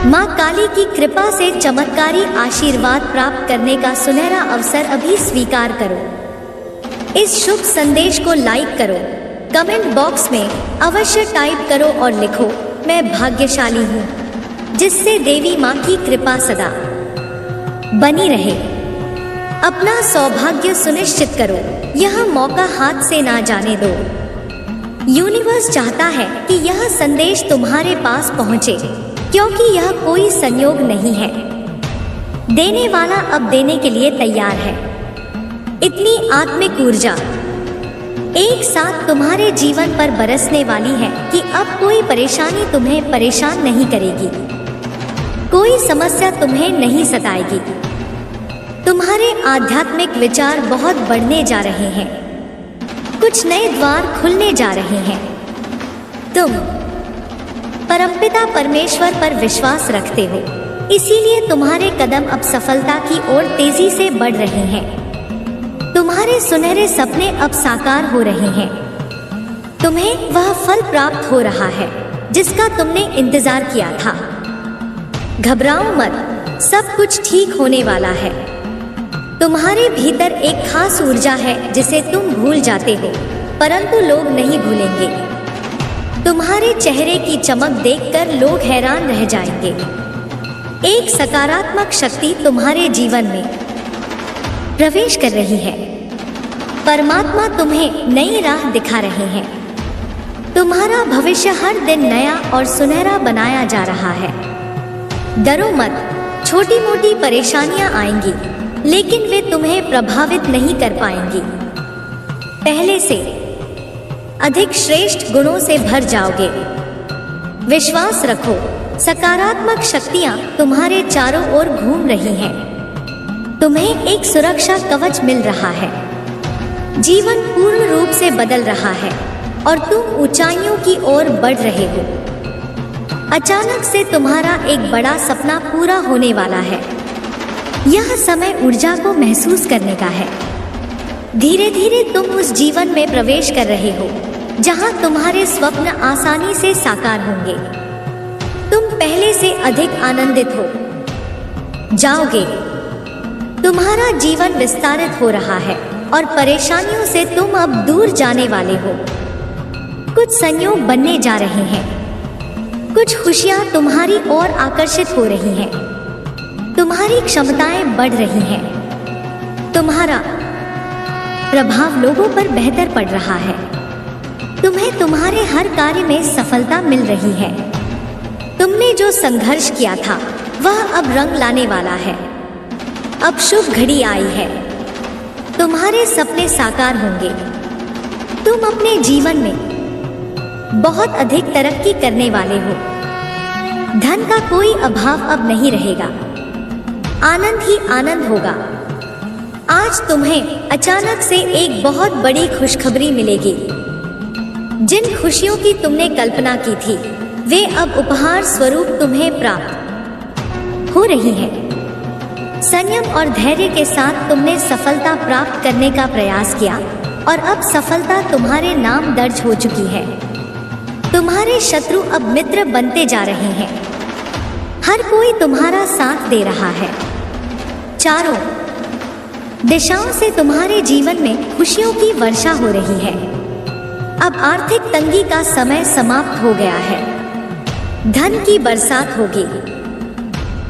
माँ काली की कृपा से चमत्कारी आशीर्वाद प्राप्त करने का सुनहरा अवसर अभी स्वीकार करो। इस शुभ संदेश को लाइक करो, कमेंट बॉक्स में अवश्य टाइप करो और लिखो, मैं भाग्यशाली हूँ, जिससे देवी माँ की कृपा सदा बनी रहे। अपना सौभाग्य सुनिश्चित करो, यह मौका हाथ से ना जाने दो। यूनिवर्स चाहता है कि यह संदेश तुम्हारे पास पहुँचे, क्योंकि यह कोई संयोग नहीं है। देने वाला अब देने के लिए तैयार है। इतनी आत्मिक ऊर्जा एक साथ तुम्हारे जीवन पर बरसने वाली है कि अब कोई परेशानी तुम्हें परेशान नहीं करेगी, कोई समस्या तुम्हें नहीं सताएगी। तुम्हारे आध्यात्मिक विचार बहुत बढ़ने जा रहे हैं, कुछ नए द्वार खुलने जा रहे हैं। तुम परमपिता परमेश्वर पर विश्वास रखते हो, इसीलिए तुम्हारे कदम अब सफलता की ओर तेजी से बढ़ रहे हैं। तुम्हारे सुनहरे सपने अब साकार हो रहे हैं। तुम्हें वह फल प्राप्त हो रहा है जिसका तुमने इंतजार किया था। घबराओ मत, सब कुछ ठीक होने वाला है। तुम्हारे भीतर एक खास ऊर्जा है जिसे तुम भूल जाते हो, परंतु लोग नहीं भूलेंगे। तुम्हारे चेहरे की चमक देखकर लोग हैरान रह जाएंगे। एक सकारात्मक शक्ति तुम्हारे जीवन में प्रवेश कर रही है। परमात्मा तुम्हें नई राह दिखा रहे हैं। तुम्हारा भविष्य हर दिन नया और सुनहरा बनाया जा रहा है। डरो मत, छोटी मोटी परेशानियां आएंगी, लेकिन वे तुम्हें प्रभावित नहीं कर पाएंगी। पहले से अधिक श्रेष्ठ गुणों से भर जाओगे। विश्वास रखो, सकारात्मक शक्तियां तुम्हारे चारों ओर घूम रही हैं। तुम्हें एक सुरक्षा कवच मिल रहा है। जीवन पूर्ण रूप से बदल रहा है और तुम ऊंचाइयों की ओर बढ़ रहे हो। अचानक से तुम्हारा एक बड़ा सपना पूरा होने वाला है। यह समय ऊर्जा को महसूस करने का है। धीरे धीरे तुम उस जीवन में प्रवेश कर रहे हो जहां तुम्हारे स्वप्न आसानी से साकार होंगे। तुम पहले से अधिक आनंदित हो जाओगे। तुम्हारा जीवन विस्तारित हो रहा है और परेशानियों से तुम अब दूर जाने वाले हो। कुछ संयोग बनने जा रहे हैं। कुछ खुशियां तुम्हारी ओर आकर्षित हो रही हैं। तुम्हारी क्षमताएं बढ़ रही हैं। तुम्हारा प्रभाव लोगों पर बेहतर पड़ रहा है। तुम्हें तुम्हारे हर कार्य में सफलता मिल रही है। तुमने जो संघर्ष किया था वह अब रंग लाने वाला है। अब शुभ घड़ी आई है। तुम्हारे सपने साकार होंगे। तुम अपने जीवन में बहुत अधिक तरक्की करने वाले हो। धन का कोई अभाव अब नहीं रहेगा। आनंद ही आनंद होगा। आज तुम्हें अचानक से एक बहुत बड़ी खुशखबरी मिलेगी। जिन खुशियों की तुमने कल्पना की थी वे अब उपहार स्वरूप तुम्हें प्राप्त हो रही है। संयम और धैर्य के साथ तुमने सफलता प्राप्त करने का प्रयास किया और अब सफलता तुम्हारे नाम दर्ज हो चुकी है। तुम्हारे शत्रु अब मित्र बनते जा रहे हैं। हर कोई तुम्हारा साथ दे रहा है। चारों दिशाओं से तुम्हारे जीवन में खुशियों की वर्षा हो रही है। अब आर्थिक तंगी का समय समाप्त हो गया है। धन की बरसात होगी।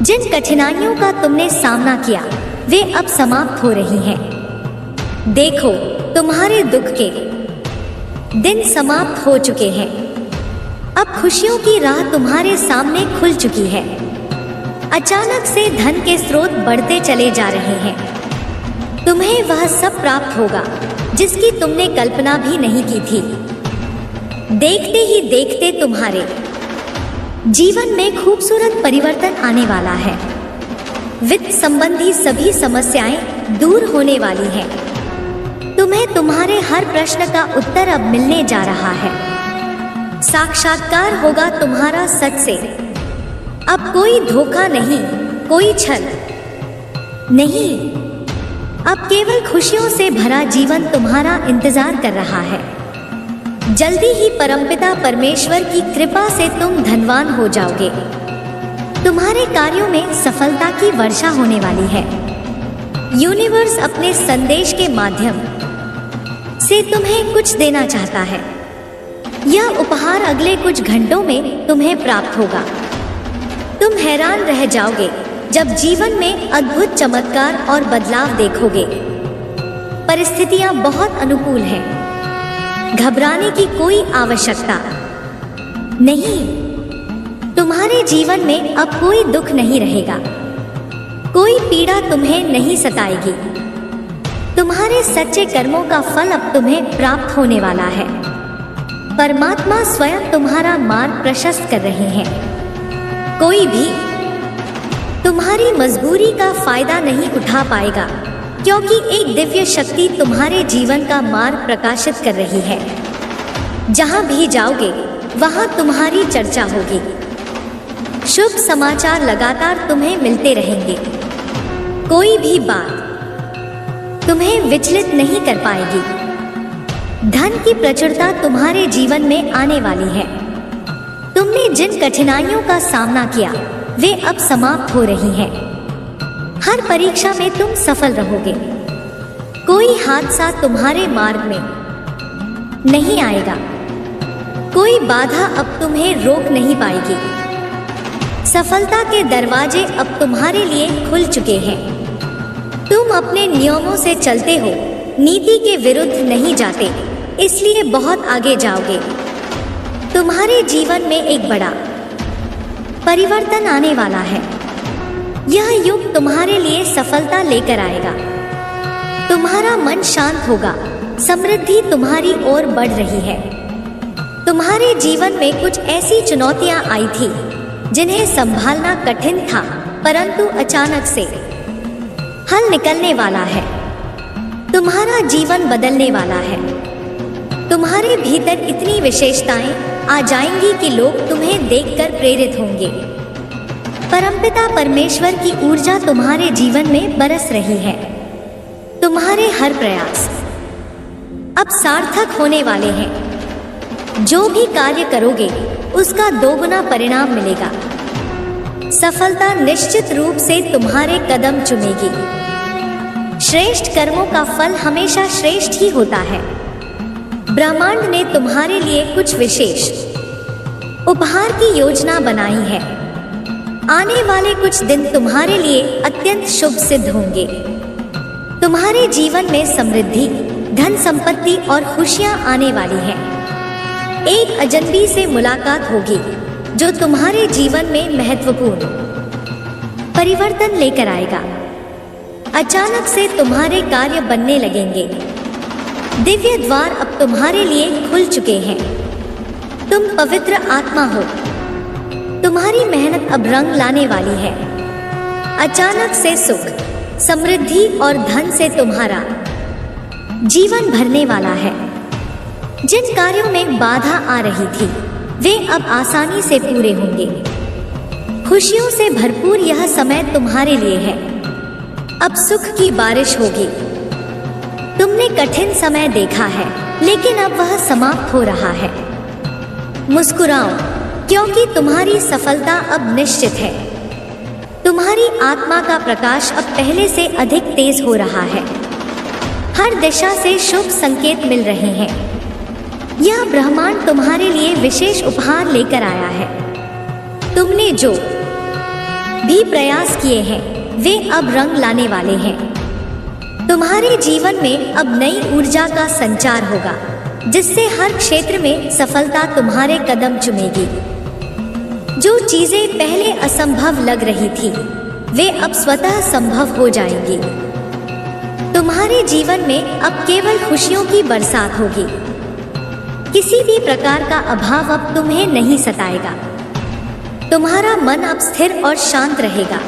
जिन कठिनाइयों का तुमने सामना किया वे अब समाप्त हो रही हैं। देखो, तुम्हारे दुख के दिन समाप्त हो चुके हैं। अब खुशियों की राह तुम्हारे सामने खुल चुकी है। अचानक से धन के स्रोत बढ़ते चले जा रहे हैं। तुम्हें वह सब प्राप्त होगा जिसकी तुमने कल्पना भी नहीं की थी। देखते ही देखते तुम्हारे जीवन में खूबसूरत परिवर्तन आने वाला है। वित्त संबंधी सभी समस्याएं दूर होने वाली हैं। तुम्हें तुम्हारे हर प्रश्न का उत्तर अब मिलने जा रहा है। साक्षात्कार होगा तुम्हारा सच से। अब कोई धोखा नहीं, कोई छल नहीं। अब केवल खुशियों से भरा जीवन तुम्हारा इंतजार कर रहा है। जल्दी ही परमपिता परमेश्वर की कृपा से तुम धनवान हो जाओगे। तुम्हारे कार्यों में सफलता की वर्षा होने वाली है। यूनिवर्स अपने संदेश के माध्यम से तुम्हें कुछ देना चाहता है। यह उपहार अगले कुछ घंटों में तुम्हें प्राप्त होगा। तुम हैरान रह जाओगे जब जीवन में अद्भुत चमत्कार और बदलाव देखोगे। परिस्थितियां बहुत अनुकूल हैं। घबराने की कोई आवश्यकता नहीं। तुम्हारे जीवन में अब कोई दुख नहीं रहेगा। कोई पीड़ा तुम्हें नहीं सताएगी। तुम्हारे सच्चे कर्मों का फल अब तुम्हें प्राप्त होने वाला है। परमात्मा स्वयं तुम्हारा मार्ग प्रशस्त कर रहे हैं। कोई भी तुम्हारी मजबूरी का फायदा नहीं उठा पाएगा, क्योंकि एक दिव्य शक्ति तुम्हारे जीवन का मार्ग प्रकाशित कर रही है। जहां भी जाओगे वहां तुम्हारी चर्चा होगी। शुभ समाचार लगातार तुम्हें मिलते रहेंगे। कोई भी बात तुम्हें विचलित नहीं कर पाएगी। धन की प्रचुरता तुम्हारे जीवन में आने वाली है। तुमने जिन कठिनाइयों का सामना किया वे अब समाप्त हो रही हैं। हर परीक्षा में तुम सफल रहोगे। कोई हादसा तुम्हारे मार्ग में नहीं आएगा। कोई बाधा अब तुम्हें रोक नहीं पाएगी। सफलता के दरवाजे अब तुम्हारे लिए खुल चुके हैं। तुम अपने नियमों से चलते हो, नीति के विरुद्ध नहीं जाते, इसलिए बहुत आगे जाओगे। तुम्हारे जीवन में एक बड़ा परिवर्तन आने वाला है। यह युग तुम्हारे लिए सफलता लेकर आएगा। तुम्हारा मन शांत होगा। समृद्धि तुम्हारी ओर बढ़ रही है। तुम्हारे जीवन में कुछ ऐसी चुनौतियां आई थी जिन्हें संभालना कठिन था, परंतु अचानक से हल निकलने वाला है। तुम्हारा जीवन बदलने वाला है। तुम्हारे भीतर इतनी विशेषताएं आ जाएंगी कि लोग तुम्हें देखकर प्रेरित होंगे। परमपिता परमेश्वर की ऊर्जा तुम्हारे जीवन में बरस रही है। तुम्हारे हर प्रयास अब सार्थक होने वाले हैं। जो भी कार्य करोगे उसका दोगुना परिणाम मिलेगा। सफलता निश्चित रूप से तुम्हारे कदम चूमेगी। श्रेष्ठ कर्मों का फल हमेशा श्रेष्ठ ही होता है। ब्रह्मांड ने तुम्हारे लिए कुछ विशेष उपहार की योजना बनाई है। आने वाले कुछ दिन तुम्हारे लिए अत्यंत शुभ सिद्ध होंगे। तुम्हारे जीवन में समृद्धि, धन संपत्ति और खुशियां आने वाली हैं। एक अजनबी से मुलाकात होगी जो तुम्हारे जीवन में महत्वपूर्ण परिवर्तन लेकर आएगा। अचानक से तुम्हारे कार्य बनने लगेंगे। दिव्य द्वार अब तुम्हारे लिए खुल चुके हैं। तुम पवित्र आत्मा हो। तुम्हारी मेहनत अब रंग लाने वाली है। अचानक से सुख, समृद्धि और धन से तुम्हारा जीवन भरने वाला है। जिन कार्यों में बाधा आ रही थी वे अब आसानी से पूरे होंगे। खुशियों से भरपूर यह समय तुम्हारे लिए है। अब सुख की बारिश होगी। तुमने कठिन समय देखा है, लेकिन अब वह समाप्त हो रहा है। मुस्कुराओ, क्योंकि तुम्हारी सफलता अब निश्चित है। तुम्हारी आत्मा का प्रकाश अब पहले से अधिक तेज हो रहा है। हर दिशा से शुभ संकेत मिल रहे हैं। यह ब्रह्मांड तुम्हारे लिए विशेष उपहार लेकर आया है। तुमने जो भी प्रयास किए हैं वे अब रंग लाने वाले हैं। तुम्हारे जीवन में अब नई ऊर्जा का संचार होगा, जिससे हर क्षेत्र में सफलता तुम्हारे कदम चूमेगी। जो चीजें पहले असंभव लग रही थी वे अब स्वतः संभव हो जाएंगी। तुम्हारे जीवन में अब केवल खुशियों की बरसात होगी। किसी भी प्रकार का अभाव अब तुम्हें नहीं सताएगा। तुम्हारा मन अब स्थिर और शांत रहेगा।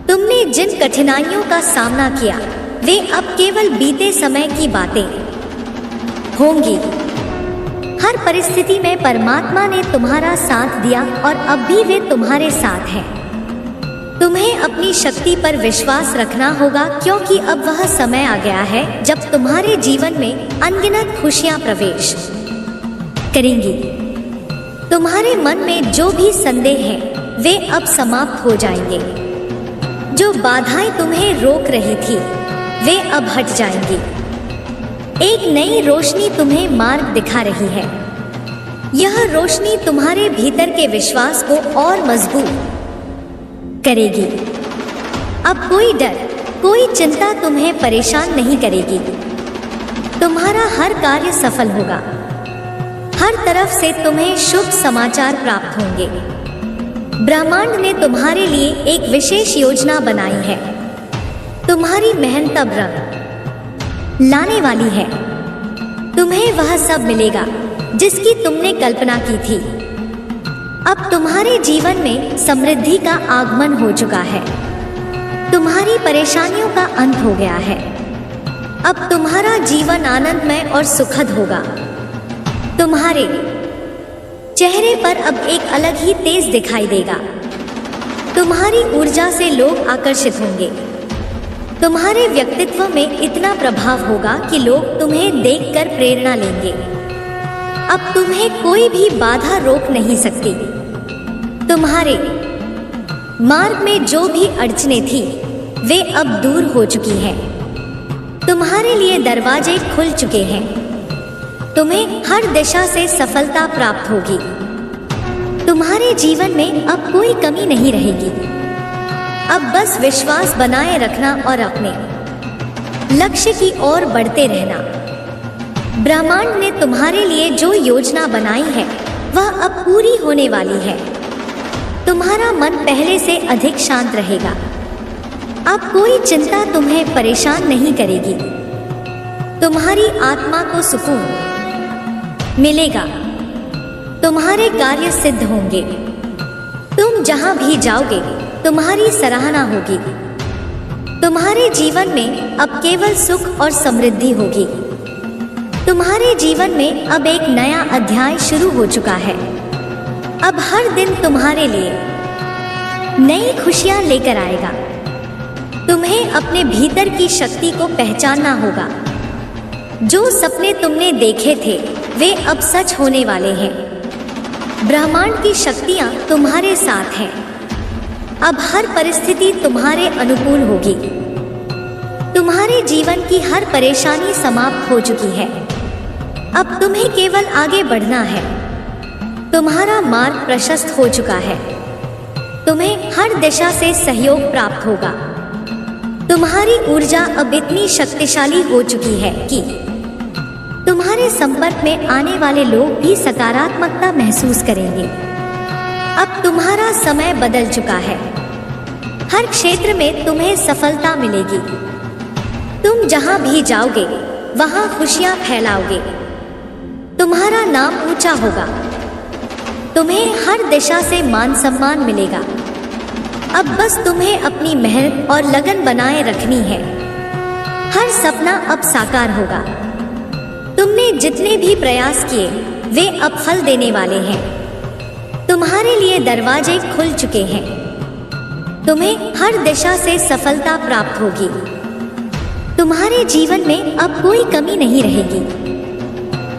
तुमने जिन कठिनाइयों का सामना किया वे अब केवल बीते समय की बातें होंगी। हर परिस्थिति में परमात्मा ने तुम्हारा साथ दिया और अब भी वे तुम्हारे साथ हैं। तुम्हें अपनी शक्ति पर विश्वास रखना होगा, क्योंकि अब वह समय आ गया है जब तुम्हारे जीवन में अनगिनत खुशियां प्रवेश करेंगी। तुम्हारे मन में जो भी संदेह है वे अब समाप्त हो जाएंगे। जो बाधाएं तुम्हें रोक रही थी वे अब हट जाएंगी। एक नई रोशनी तुम्हें मार्ग दिखा रही है। यह रोशनी तुम्हारे भीतर के विश्वास को और मजबूत करेगी। अब कोई डर, कोई चिंता तुम्हें परेशान नहीं करेगी। तुम्हारा हर कार्य सफल होगा। हर तरफ से तुम्हें शुभ समाचार प्राप्त होंगे। ब्रह्मांड ने तुम्हारे लिए एक विशेष योजना बनाई है। तुम्हारी मेहनत अब रंग लाने वाली है। तुम्हें वह सब मिलेगा जिसकी तुमने कल्पना की थी। अब तुम्हारे जीवन में समृद्धि का आगमन हो चुका है। तुम्हारी परेशानियों का अंत हो गया है। अब तुम्हारा जीवन आनंदमय और सुखद होगा। तुम्हारे चेहरे पर अब एक अलग ही तेज दिखाई देगा। तुम्हारी ऊर्जा से लोग आकर्षित होंगे। तुम्हारे व्यक्तित्व में इतना प्रभाव होगा कि लोग तुम्हें देखकर प्रेरणा लेंगे। अब तुम्हें कोई भी बाधा रोक नहीं सकती। तुम्हारे मार्ग में जो भी अड़चनें थी वे अब दूर हो चुकी हैं। तुम्हारे लिए दरवाजे खुल चुके हैं। तुम्हें हर दिशा से सफलता प्राप्त होगी। तुम्हारे जीवन में अब कोई कमी नहीं रहेगी। अब बस विश्वास बनाए रखना और अपने लक्ष्य की ओर बढ़ते रहना। ब्रह्मांड ने तुम्हारे लिए जो योजना बनाई है वह अब पूरी होने वाली है। तुम्हारा मन पहले से अधिक शांत रहेगा। अब कोई चिंता तुम्हें परेशान नहीं करेगी। तुम्हारी आत्मा को सुकून मिलेगा। तुम्हारे कार्य सिद्ध होंगे। तुम जहां भी जाओगे तुम्हारी सराहना होगी। तुम्हारे जीवन में अब केवल सुख और समृद्धि होगी। तुम्हारे जीवन में अब एक नया अध्याय शुरू हो चुका है। अब हर दिन तुम्हारे लिए नई खुशियां लेकर आएगा। तुम्हें अपने भीतर की शक्ति को पहचानना होगा। जो सपने तुमने देखे थे वे अब सच होने वाले हैं। ब्रह्मांड की शक्तियां तुम्हारे साथ हैं। अब हर परिस्थिति तुम्हारे अनुकूल होगी। तुम्हारे जीवन की हर परेशानी समाप्त हो चुकी है। अब तुम्हें केवल आगे बढ़ना है। तुम्हारा मार्ग प्रशस्त हो चुका है। तुम्हें हर दिशा से सहयोग प्राप्त होगा। तुम्हारी ऊर्जा अब इतनी शक्तिशाली हो चुकी है कि तुम्हारे संपर्क में आने वाले लोग भी सकारात्मकता महसूस करेंगे। अब तुम्हारा समय बदल चुका है। हर क्षेत्र में तुम्हें सफलता मिलेगी। तुम जहां भी जाओगे वहां खुशियां फैलाओगे। तुम्हारा नाम ऊंचा होगा। तुम्हें हर दिशा से मान सम्मान मिलेगा। अब बस तुम्हें अपनी मेहनत और लगन बनाए रखनी है। हर सपना अब साकार होगा। तुमने जितने भी प्रयास किए वे अब फल देने वाले हैं। तुम्हारे लिए दरवाजे खुल चुके हैं। तुम्हें हर दिशा से सफलता प्राप्त होगी। तुम्हारे जीवन में अब कोई कमी नहीं रहेगी।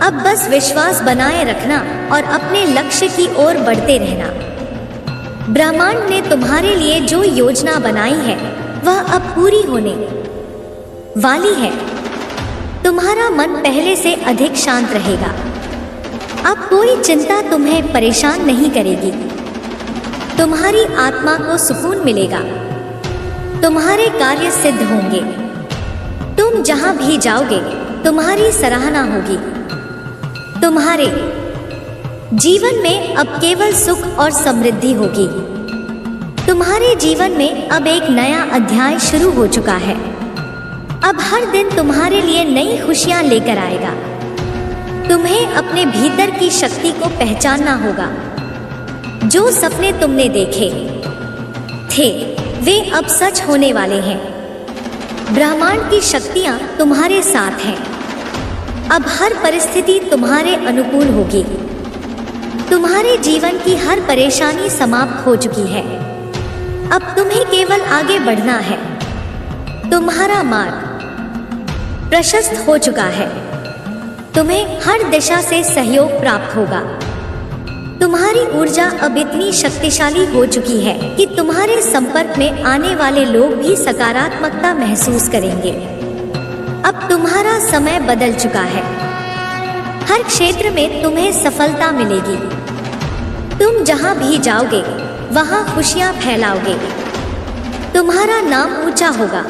अब बस विश्वास बनाए रखना और अपने लक्ष्य की ओर बढ़ते रहना। ब्रह्मांड ने तुम्हारे लिए जो योजना बनाई है वह अब पूरी होने वाली है। तुम्हारा मन पहले से अधिक शांत रहेगा। अब कोई चिंता तुम्हें परेशान नहीं करेगी। तुम्हारी आत्मा को सुकून मिलेगा। तुम्हारे कार्य सिद्ध होंगे। तुम जहां भी जाओगे तुम्हारी सराहना होगी। तुम्हारे जीवन में अब केवल सुख और समृद्धि होगी। तुम्हारे जीवन में अब एक नया अध्याय शुरू हो चुका है। अब हर दिन तुम्हारे लिए नई खुशियां लेकर आएगा। तुम्हें अपने भीतर की शक्ति को पहचानना होगा। जो सपने तुमने देखे थे वे अब सच होने वाले हैं। ब्रह्मांड की शक्तियां तुम्हारे साथ हैं। अब हर परिस्थिति तुम्हारे अनुकूल होगी। तुम्हारे जीवन की हर परेशानी समाप्त हो चुकी है। अब तुम्हें केवल आगे बढ़ना है। तुम्हारा मार्ग प्रशस्त हो चुका है। तुम्हें हर दिशा से सहयोग प्राप्त होगा। तुम्हारी ऊर्जा अब इतनी शक्तिशाली हो चुकी है कि तुम्हारे संपर्क में आने वाले लोग भी सकारात्मकता महसूस करेंगे। अब तुम्हारा समय बदल चुका है। हर क्षेत्र में तुम्हें सफलता मिलेगी। तुम जहां भी जाओगे वहां खुशियां फैलाओगे। तुम्हारा नाम ऊंचा होगा।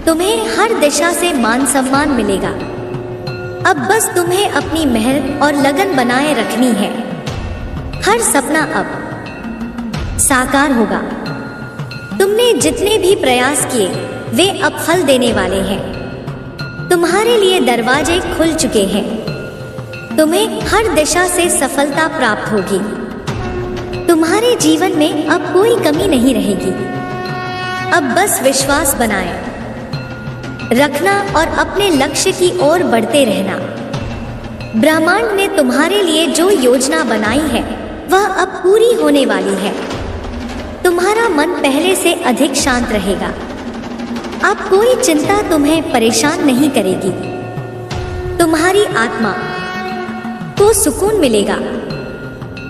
तुम्हें हर दिशा से मान सम्मान मिलेगा। अब बस तुम्हें अपनी मेहनत और लगन बनाए रखनी है। हर सपना अब साकार होगा। तुमने जितने भी प्रयास किए वे अब फल देने वाले हैं। तुम्हारे लिए दरवाजे खुल चुके हैं। तुम्हें हर दिशा से सफलता प्राप्त होगी। तुम्हारे जीवन में अब कोई कमी नहीं रहेगी। अब बस विश्वास बनाए रखना और अपने लक्ष्य की ओर बढ़ते रहना। ब्रह्मांड ने तुम्हारे लिए जो योजना बनाई है वह अब पूरी होने वाली है। तुम्हारा मन पहले से अधिक शांत रहेगा। अब कोई चिंता तुम्हें परेशान नहीं करेगी। तुम्हारी आत्मा को सुकून मिलेगा।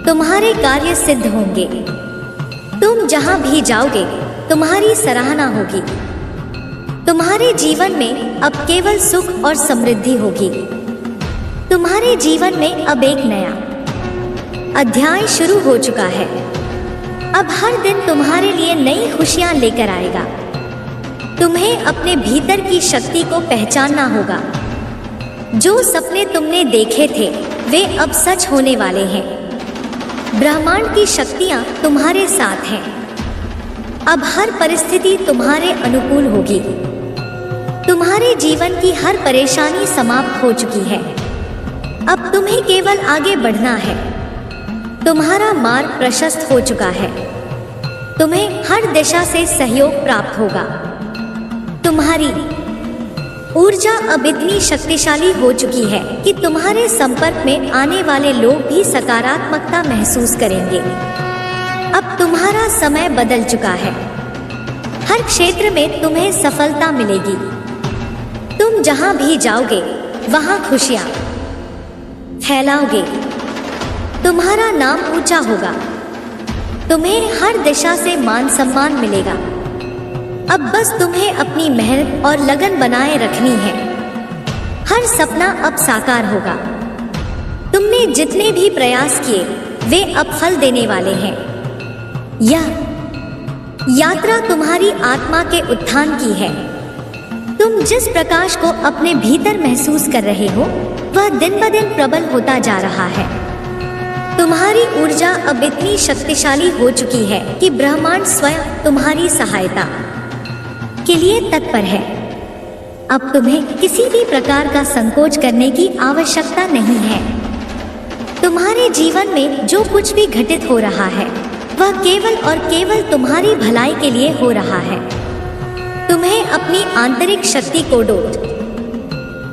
तुम्हारे कार्य सिद्ध होंगे। तुम जहां भी जाओगे तुम्हारी सराहना होगी। तुम्हारे जीवन में अब केवल सुख और समृद्धि होगी। तुम्हारे जीवन में अब एक नया अध्याय शुरू हो चुका है। अब हर दिन तुम्हारे लिए नई खुशियां लेकर आएगा। तुम्हें अपने भीतर की शक्ति को पहचानना होगा। जो सपने तुमने देखे थे वे अब सच होने वाले हैं। ब्रह्मांड की शक्तियां तुम्हारे साथ हैं। अब हर परिस्थिति तुम्हारे अनुकूल होगी। तुम्हारे जीवन की हर परेशानी समाप्त हो चुकी है। अब तुम्हें केवल आगे बढ़ना है। तुम्हारा मार्ग प्रशस्त हो चुका है। तुम्हें हर दिशा से सहयोग प्राप्त होगा। तुम्हारी ऊर्जा अब इतनी शक्तिशाली हो चुकी है कि तुम्हारे संपर्क में आने वाले लोग भी सकारात्मकता महसूस करेंगे। अब तुम्हारा समय बदल चुका है। हर क्षेत्र में तुम्हें सफलता मिलेगी। तुम जहां भी जाओगे वहां खुशियां फैलाओगे। तुम्हारा नाम ऊंचा होगा। तुम्हें हर दिशा से मान सम्मान मिलेगा। अब बस तुम्हें अपनी मेहनत और लगन बनाए रखनी है। हर सपना अब साकार होगा। तुमने जितने भी प्रयास किए वे अब फल देने वाले हैं। यह यात्रा तुम्हारी आत्मा के उत्थान की है। तुम जिस प्रकाश को अपने भीतर महसूस कर रहे हो वह दिन ब दिन प्रबल होता जा रहा है। तुम्हारी ऊर्जा अब इतनी शक्तिशाली हो चुकी है कि ब्रह्मांड स्वयं तुम्हारी सहायता के लिए तत्पर है। अब तुम्हें किसी भी प्रकार का संकोच करने की आवश्यकता नहीं है। तुम्हारे जीवन में जो कुछ भी घटित हो रहा है वह केवल और केवल तुम्हारी भलाई के लिए हो रहा है। तुम्हें अपनी आंतरिक शक्ति को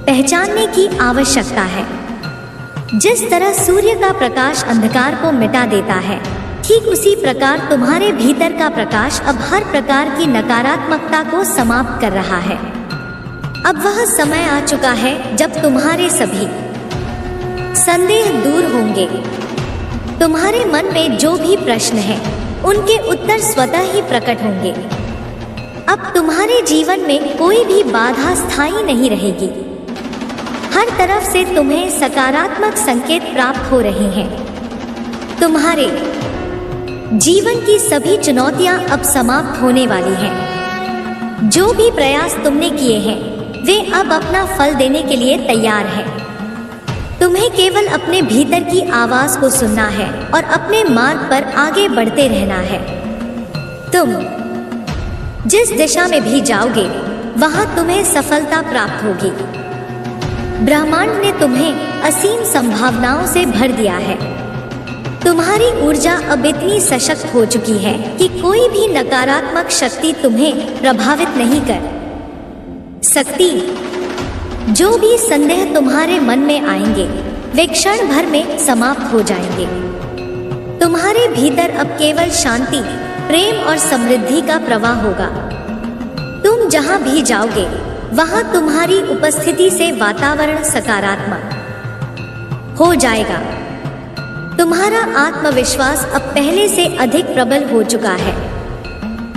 पहचानने की आवश्यकता है। जिस तरह सूर्य का प्रकाश अंधकार को मिटा देता है ठीक उसी प्रकार तुम्हारे भीतर का प्रकाश अब हर प्रकार की नकारात्मकता को समाप्त कर रहा है। अब वह समय आ चुका है जब तुम्हारे सभी संदेह दूर होंगे। तुम्हारे मन में जो भी प्रश्न है उनके उत्तर स्वतः ही प्रकट होंगे। अब तुम्हारे जीवन में कोई भी बाधा स्थायी नहीं रहेगी। हर तरफ से तुम्हें सकारात्मक संकेत प्राप्त हो रहे हैं। तुम्हारे जीवन की सभी चुनौतियां अब समाप्त होने वाली हैं। जो भी प्रयास तुमने किए हैं वे अब अपना फल देने के लिए तैयार हैं। तुम्हें केवल अपने भीतर की आवाज को सुनना है और अपने मार्ग पर आगे बढ़ते रहना है। तुम जिस दिशा में भी जाओगे वहां तुम्हें सफलता प्राप्त होगी। ब्रह्मांड ने तुम्हें असीम संभावनाओं से भर दिया है। तुम्हारी ऊर्जा अब इतनी सशक्त हो चुकी है कि कोई भी नकारात्मक शक्ति तुम्हें प्रभावित नहीं कर सकती। जो भी संदेह तुम्हारे मन में आएंगे वे क्षण भर में समाप्त हो जाएंगे। तुम्हारे भीतर अब केवल शांति, प्रेम और समृद्धि का प्रवाह होगा। तुम जहां भी जाओगे वहां तुम्हारी उपस्थिति से वातावरण सकारात्मक हो जाएगा। तुम्हारा आत्मविश्वास अब पहले से अधिक प्रबल हो चुका है।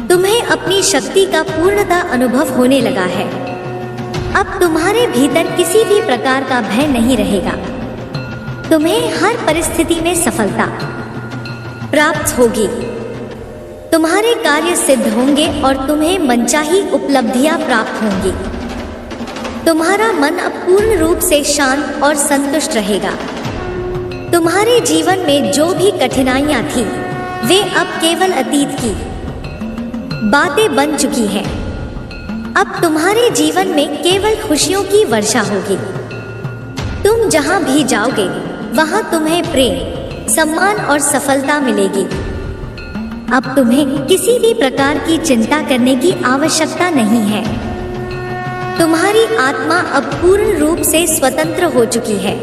तुम्हें अपनी शक्ति का पूर्णतः अनुभव होने लगा है। अब तुम्हारे भीतर किसी भी प्रकार का भय नहीं रहेगा। तुम्हें हर परिस्थिति में सफलता प्राप्त होगी। तुम्हारे कार्य सिद्ध होंगे और तुम्हें मनचाही उपलब्धियां प्राप्त होंगी। तुम्हारा मन अब पूर्ण रूप से शांत और संतुष्ट रहेगा। तुम्हारे जीवन में जो भी कठिनाइयां थी वे अब केवल अतीत की बातें बन चुकी हैं। अब तुम्हारे जीवन में केवल खुशियों की वर्षा होगी। तुम जहां भी जाओगे वहां तुम्हें प्रेम, सम्मान और सफलता मिलेगी। अब तुम्हें किसी भी प्रकार की चिंता करने की आवश्यकता नहीं है। तुम्हारी आत्मा अब पूर्ण रूप से स्वतंत्र हो चुकी है।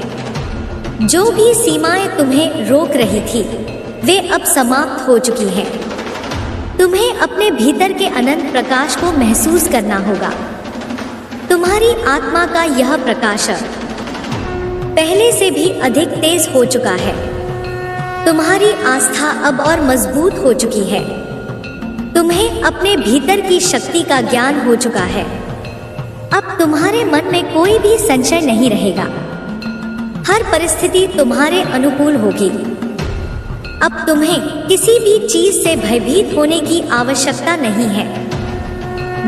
जो भी सीमाएं तुम्हें रोक रही थी वे अब समाप्त हो चुकी हैं। तुम्हें अपने भीतर के अनंत प्रकाश को महसूस करना होगा। तुम्हारी आत्मा का यह प्रकाश पहले से भी अधिक तेज हो चुका है। तुम्हारी आस्था अब और मजबूत हो चुकी है। तुम्हें अपने भीतर की शक्ति का ज्ञान हो चुका है। अब तुम्हारे मन में कोई भी संशय नहीं रहेगा। हर परिस्थिति तुम्हारे अनुकूल होगी। अब तुम्हें किसी भी चीज से भयभीत होने की आवश्यकता नहीं है।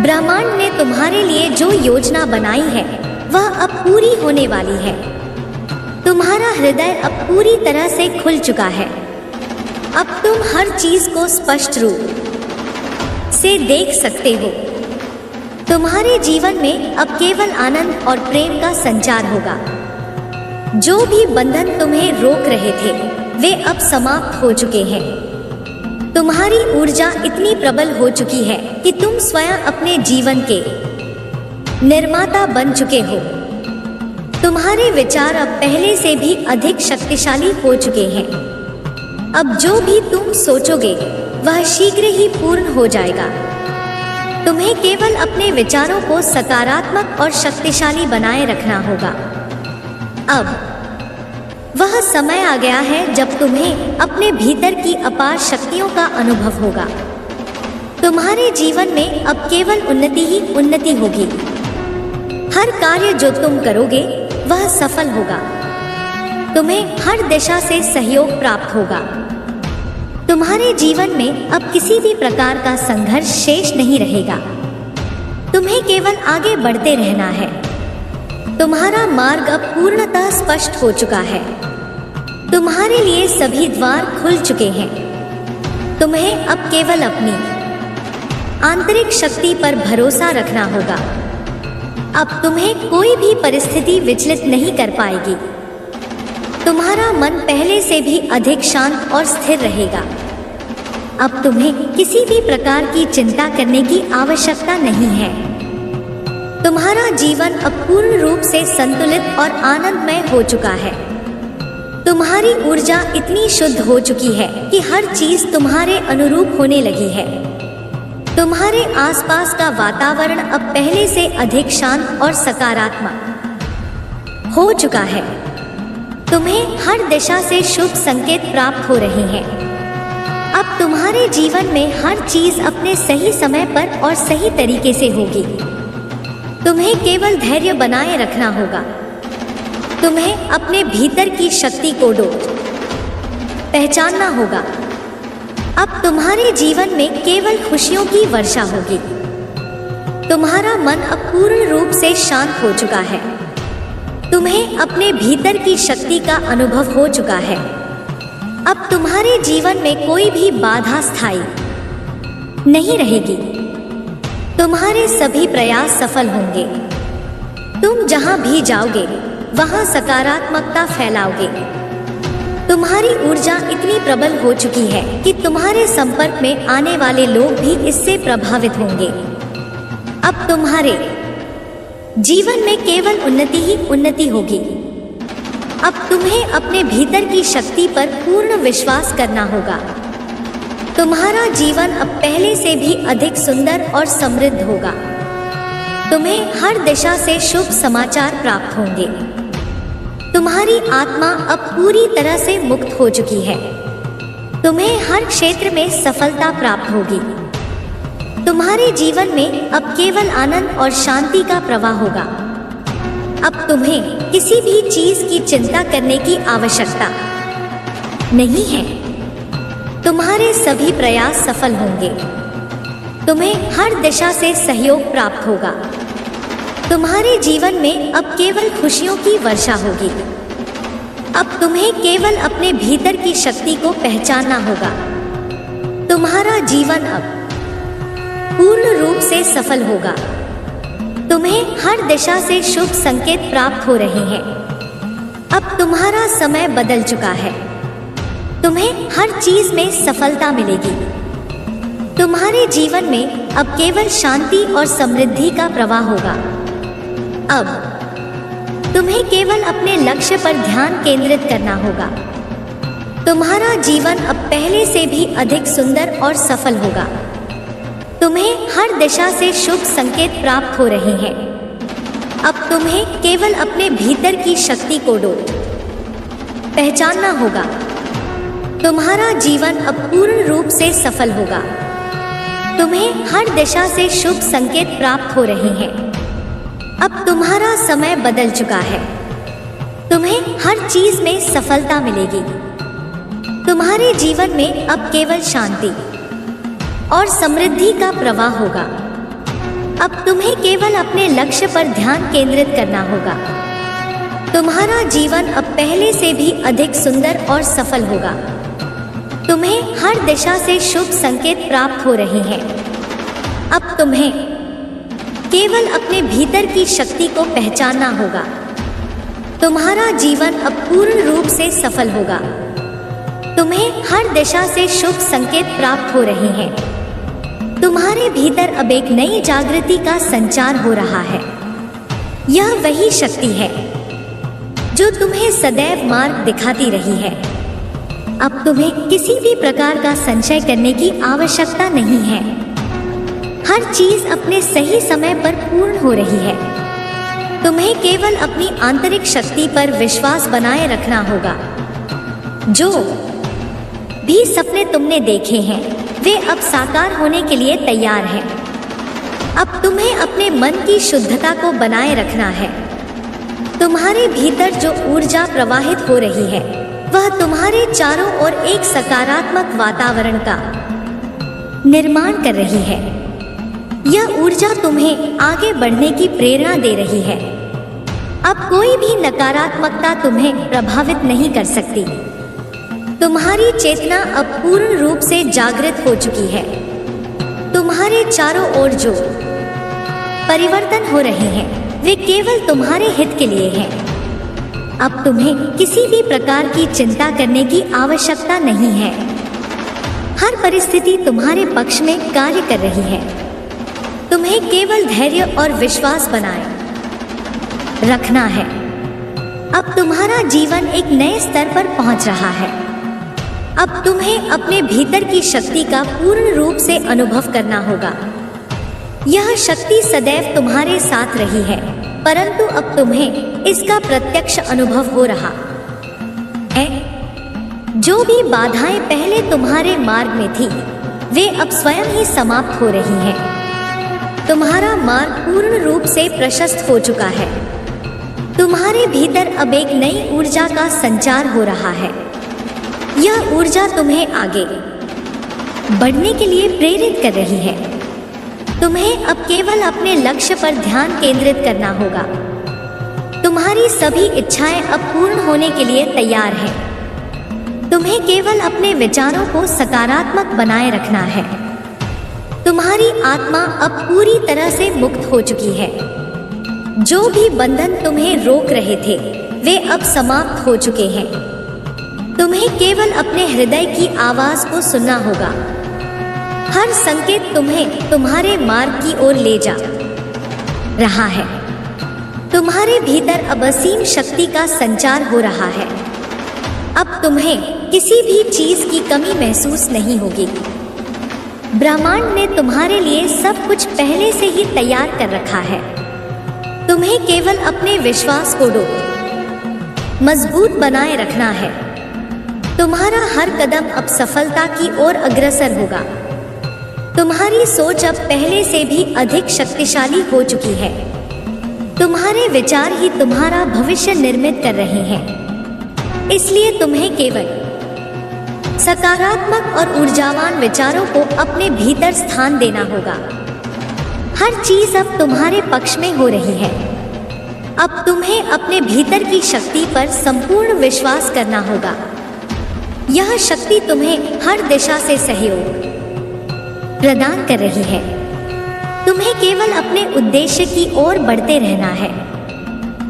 ब्रह्मांड ने तुम्हारे लिए जो योजना बनाई है वह अब पूरी होने वाली है। तुम्हारा हृदय अब पूरी तरह से खुल चुका है। अब तुम हर चीज को स्पष्ट रूप से देख सकते हो। तुम्हारे जीवन में अब केवल आनंद और प्रेम का संचार होगा। जो भी बंधन तुम्हें रोक रहे थे वे अब समाप्त हो चुके हैं। तुम्हारी ऊर्जा इतनी प्रबल हो चुकी है कि तुम स्वयं अपने जीवन के निर्माता बन चुके हो। तुम्हारे विचार अब पहले से भी अधिक शक्तिशाली हो चुके हैं। अब जो भी तुम सोचोगे वह शीघ्र ही पूर्ण हो जाएगा। तुम्हें केवल अपने विचारों को सकारात्मक और शक्तिशाली बनाए रखना होगा। अब वह समय आ गया है जब तुम्हें अपने भीतर की अपार शक्तियों का अनुभव होगा। तुम्हारे जीवन में अब केवल उन्नति ही उन्नति होगी। हर कार्य जो तुम करोगे वह सफल होगा। तुम्हें हर दिशा से सहयोग प्राप्त होगा। तुम्हारे जीवन में अब किसी भी प्रकार का संघर्ष शेष नहीं रहेगा। तुम्हें केवल आगे बढ़ते रहना है। तुम्हारा मार्ग अब पूर्णतः स्पष्ट हो चुका है। तुम्हारे लिए सभी द्वार खुल चुके हैं। तुम्हें अब केवल अपनी आंतरिक शक्ति पर भरोसा रखना होगा। अब तुम्हें कोई भी परिस्थिति विचलित नहीं कर पाएगी। तुम्हारा मन पहले से भी अधिक शांत और स्थिर रहेगा। अब तुम्हें किसी भी प्रकार की चिंता करने की आवश्यकता नहीं है। तुम्हारा जीवन अब पूर्ण रूप से संतुलित और आनंदमय हो चुका है। तुम्हारी ऊर्जा इतनी शुद्ध हो चुकी है कि हर चीज तुम्हारे अनुरूप होने लगी है। तुम्हारे आसपास का वातावरण अब पहले से अधिक शांत और सकारात्मक हो चुका है। तुम्हें हर दिशा से शुभ संकेत प्राप्त हो रहे हैं। अब तुम्हारे जीवन में हर चीज अपने सही समय पर और सही तरीके से होगी। तुम्हें केवल धैर्य बनाए रखना होगा। तुम्हें अपने भीतर की शक्ति को पहचानना होगा। अब तुम्हारे जीवन में केवल खुशियों की वर्षा होगी। तुम्हारा मन अब पूर्ण रूप से शांत हो चुका है। तुम्हें अपने भीतर की शक्ति का अनुभव हो चुका है। अब तुम्हारे जीवन में कोई भी बाधा स्थायी नहीं रहेगी। तुम्हारे सभी प्रयास सफल होंगे। तुम जहां भी जाओगे वहां सकारात्मकता फैलाओगे। तुम्हारी ऊर्जा इतनी प्रबल हो चुकी है कि तुम्हारे संपर्क में आने वाले लोग भी इससे प्रभावित होंगे। अब तुम्हारे जीवन में केवल उन्नति ही उन्नति होगी। अब तुम्हें अपने भीतर की शक्ति पर पूर्ण विश्वास करना होगा। तुम्हारा जीवन अब पहले से भी अधिक सुंदर और समृद्ध होगा। तुम्हें हर दिशा से शुभ समाचार प्राप्त होंगे। तुम्हारी आत्मा अब पूरी तरह से मुक्त हो चुकी है। तुम्हें हर क्षेत्र में सफलता प्राप्त होगी। तुम्हारे जीवन में अब केवल आनंद और शांति का प्रवाह होगा। अब तुम्हें किसी भी चीज की चिंता करने की आवश्यकता नहीं है। तुम्हारे सभी प्रयास सफल होंगे। तुम्हें हर दिशा से सहयोग प्राप्त होगा। तुम्हारे जीवन में अब केवल खुशियों की वर्षा होगी। अब तुम्हें केवल अपने भीतर की शक्ति को पहचानना होगा। तुम्हारा जीवन अब पूर्ण रूप से सफल होगा। तुम्हें हर दिशा से शुभ संकेत प्राप्त हो रहे हैं। अब तुम्हारा समय बदल चुका है। तुम्हें हर चीज में सफलता मिलेगी। तुम्हारे जीवन में अब केवल शांति और समृद्धि का प्रवाह होगा। अब तुम्हें केवल अपने लक्ष्य पर ध्यान केंद्रित करना होगा। तुम्हारा जीवन अब पहले से भी अधिक सुंदर और सफल होगा। तुम्हें हर दिशा से शुभ संकेत प्राप्त हो रहे हैं। अब तुम्हें केवल अपने भीतर की शक्ति को पहचानना होगा। तुम्हारा जीवन अब पूर्ण रूप से सफल होगा। तुम्हें हर दिशा से शुभ संकेत प्राप्त हो रहे हैं। अब तुम्हारा समय बदल चुका है। तुम्हें हर चीज में सफलता मिलेगी। तुम्हारे जीवन में अब केवल शांति और समृद्धि का प्रवाह होगा। अब तुम्हें केवल अपने लक्ष्य पर ध्यान केंद्रित करना होगा। तुम्हारा जीवन अब पहले से भी अधिक सुंदर और सफल होगा। तुम्हें हर दिशा से शुभ संकेत प्राप्त हो रहे हैं। अब तुम्हें केवल अपने भीतर की शक्ति को पहचानना होगा। तुम्हारा जीवन अब पूर्ण रूप से सफल होगा। तुम्हें हर दिशा से शुभ संकेत प्राप्त हो रहे हैं। तुम्हारे भीतर अब एक नई जागृति का संचार हो रहा है। यह वही शक्ति है जो तुम्हें सदैव मार्ग दिखाती रही है। अब तुम्हें किसी भी प्रकार का संशय करने की आवश्यकता नहीं है। हर चीज अपने सही समय पर पूर्ण हो रही है। तुम्हें केवल अपनी आंतरिक शक्ति पर विश्वास बनाए रखना होगा। जो भी सपने तुमने देखे हैं वे अब साकार होने के लिए तैयार हैं। अब तुम्हें अपने मन की शुद्धता को बनाए रखना है। तुम्हारे भीतर जो ऊर्जा प्रवाहित हो रही है वह तुम्हारे चारों ओर एक सकारात्मक वातावरण का निर्माण कर रही है। यह ऊर्जा तुम्हें आगे बढ़ने की प्रेरणा दे रही है। अब कोई भी नकारात्मकता तुम्हें प्रभावित नहीं कर सकती। तुम्हारी चेतना अब पूर्ण रूप से जागृत हो चुकी है। तुम्हारे चारों ओर जो परिवर्तन हो रहे हैं वे केवल तुम्हारे हित के लिए हैं। अब तुम्हें किसी भी प्रकार की चिंता करने की आवश्यकता नहीं है। हर परिस्थिति तुम्हारे पक्ष में कार्य कर रही है। तुम्हें केवल धैर्य और विश्वास बनाए रखना है। अब तुम्हारा जीवन एक नए स्तर पर पहुंच रहा है। अब तुम्हें अपने भीतर की शक्ति का पूर्ण रूप से अनुभव करना होगा। यह शक्ति सदैव तुम्हारे साथ रही है, परंतु अब तुम्हें इसका प्रत्यक्ष अनुभव हो रहा है। जो भी बाधाएं पहले तुम्हारे मार्ग में थी वे अब स्वयं ही समाप्त हो रही हैं। तुम्हारा मार्ग पूर्ण रूप से प्रशस्त हो चुका है। तुम्हारे भीतर अब एक नई ऊर्जा का संचार हो रहा है। यह ऊर्जा तुम्हें आगे बढ़ने के लिए प्रेरित कर रही है। तुम्हें अब केवल अपने लक्ष्य पर ध्यान केंद्रित करना होगा। तुम्हारी सभी इच्छाएं अब पूर्ण होने के लिए तैयार हैं। तुम्हें केवल अपने विचारों को सकारात्मक बनाए रखना है। तुम्हारी आत्मा अब पूरी तरह से मुक्त हो चुकी है। जो भी बंधन तुम्हें रोक रहे थे वे अब समाप्त हो चुके हैं। तुम्हें केवल अपने हृदय की आवाज को सुनना होगा। हर संकेत तुम्हें तुम्हारे मार्ग की ओर ले जा रहा है। तुम्हारे भीतर अब असीम शक्ति का संचार हो रहा है। अब तुम्हें किसी भी चीज की कमी महसूस नहीं होगी। ब्रह्मांड ने तुम्हारे लिए सब कुछ पहले से ही तैयार कर रखा है। तुम्हें केवल अपने विश्वास को मजबूत बनाए रखना है। तुम्हारा हर कदम अब सफलता की ओर अग्रसर होगा। तुम्हारी सोच अब पहले से भी अधिक शक्तिशाली हो चुकी है। तुम्हारे विचार ही तुम्हारा भविष्य निर्मित कर रहे हैं। इसलिए तुम्हें केवल सकारात्मक और ऊर्जावान विचारों को अपने भीतर स्थान देना होगा। हर चीज अब तुम्हारे पक्ष में हो रही है। अब तुम्हें अपने भीतर की शक्ति पर संपूर्ण विश्वास करना होगा। यह शक्ति तुम्हें हर दिशा से सहयोग प्रदान कर रही है। तुम्हें केवल अपने उद्देश्य की ओर बढ़ते रहना है।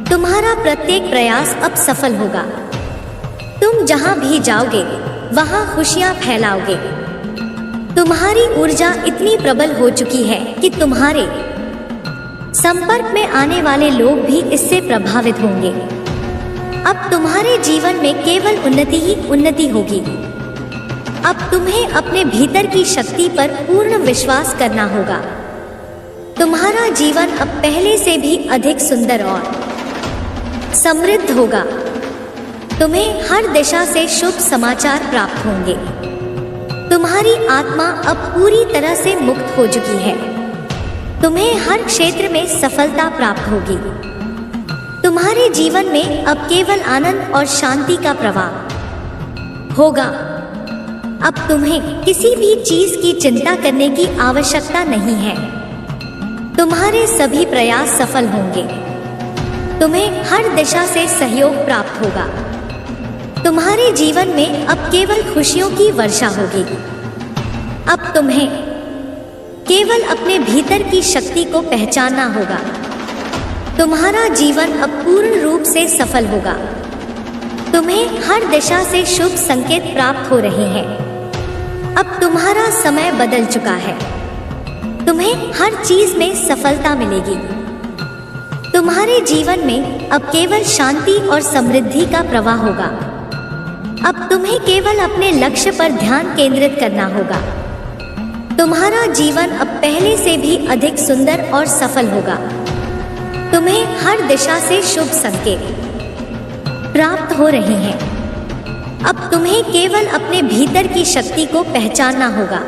तुम्हारा प्रत्येक प्रयास अब सफल होगा। तुम जहां भी जाओगे वहां खुशियां फैलाओगे। तुम्हारी ऊर्जा इतनी प्रबल हो चुकी है कि तुम्हारे संपर्क में आने वाले लोग भी इससे प्रभावित होंगे। अब तुम्हारे जीवन में केवल उन्नति ही उन्नति होगी। अब तुम्हें अपने भीतर की शक्ति पर पूर्ण विश्वास करना होगा। तुम्हारा जीवन अब पहले से भी अधिक सुंदर और समृद्ध होगा। तुम्हें हर दिशा से शुभ समाचार प्राप्त होंगे। तुम्हारी आत्मा अब पूरी तरह से मुक्त हो चुकी है। तुम्हें हर क्षेत्र में सफलता प्राप्त होगी। तुम्हारे जीवन में अब केवल आनंद और शांति का प्रवाह होगा। अब तुम्हें किसी भी चीज की चिंता करने की आवश्यकता नहीं है। तुम्हारे सभी प्रयास सफल होंगे। तुम्हें हर दिशा से सहयोग प्राप्त होगा। तुम्हारे जीवन में अब केवल खुशियों की वर्षा होगी। अब तुम्हें केवल अपने भीतर की शक्ति को पहचानना होगा। तुम्हारा जीवन अब पूर्ण रूप से सफल होगा। तुम्हें हर दिशा से शुभ संकेत प्राप्त हो रहे हैं। अब तुम्हारा समय बदल चुका है। तुम्हें हर चीज में सफलता मिलेगी। तुम्हारे जीवन में अब केवल शांति और समृद्धि का प्रवाह होगा। अब तुम्हें केवल अपने लक्ष्य पर ध्यान केंद्रित करना होगा। तुम्हारा जीवन अब पहले से भी अधिक सुंदर और सफल होगा। तुम्हें हर दिशा से शुभ संकेत प्राप्त हो रहे हैं। अब तुम्हें केवल अपने भीतर की शक्ति को पहचानना होगा।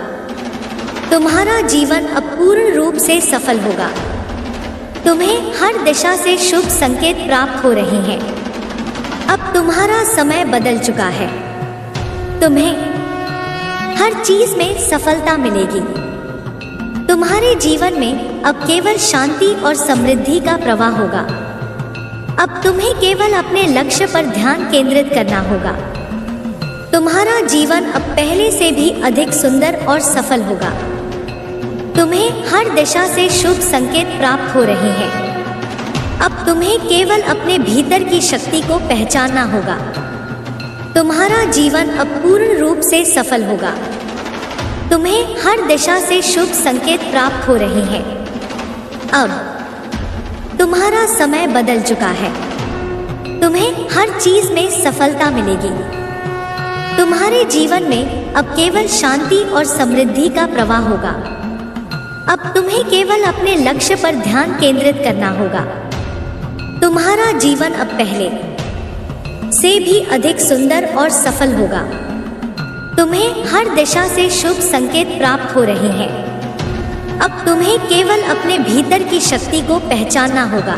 तुम्हारा जीवन अब पूर्ण रूप से सफल होगा। तुम्हें हर दिशा से शुभ संकेत प्राप्त हो रहे हैं। अब तुम्हारा समय बदल चुका है। तुम्हें हर चीज में सफलता मिलेगी। तुम्हारे जीवन में अब केवल शांति और समृद्धि का प्रवाह होगा। अब तुम्हें केवल अपने लक्ष्य पर ध्यान केंद्रित करना होगा। तुम्हारा जीवन अब पहले से भी अधिक सुंदर और सफल होगा। तुम्हें हर दिशा से शुभ संकेत प्राप्त हो रहे हैं। अब तुम्हें केवल अपने भीतर की शक्ति को पहचानना होगा। तुम्हारा जीवन अब पूर्ण रूप से सफल होगा। तुम्हें हर दिशा से शुभ संकेत प्राप्त हो रहे हैं। अब तुम्हारा समय बदल चुका है। तुम्हें हर चीज में सफलता मिलेगी। तुम्हारे जीवन में अब केवल शांति और समृद्धि का प्रवाह होगा। अब तुम्हें केवल अपने लक्ष्य पर ध्यान केंद्रित करना होगा। तुम्हारा जीवन अब पहले से भी अधिक सुंदर और सफल होगा। तुम्हें हर दिशा से शुभ संकेत प्राप्त हो रहे हैं। अब तुम्हें केवल अपने भीतर की शक्ति को पहचानना होगा।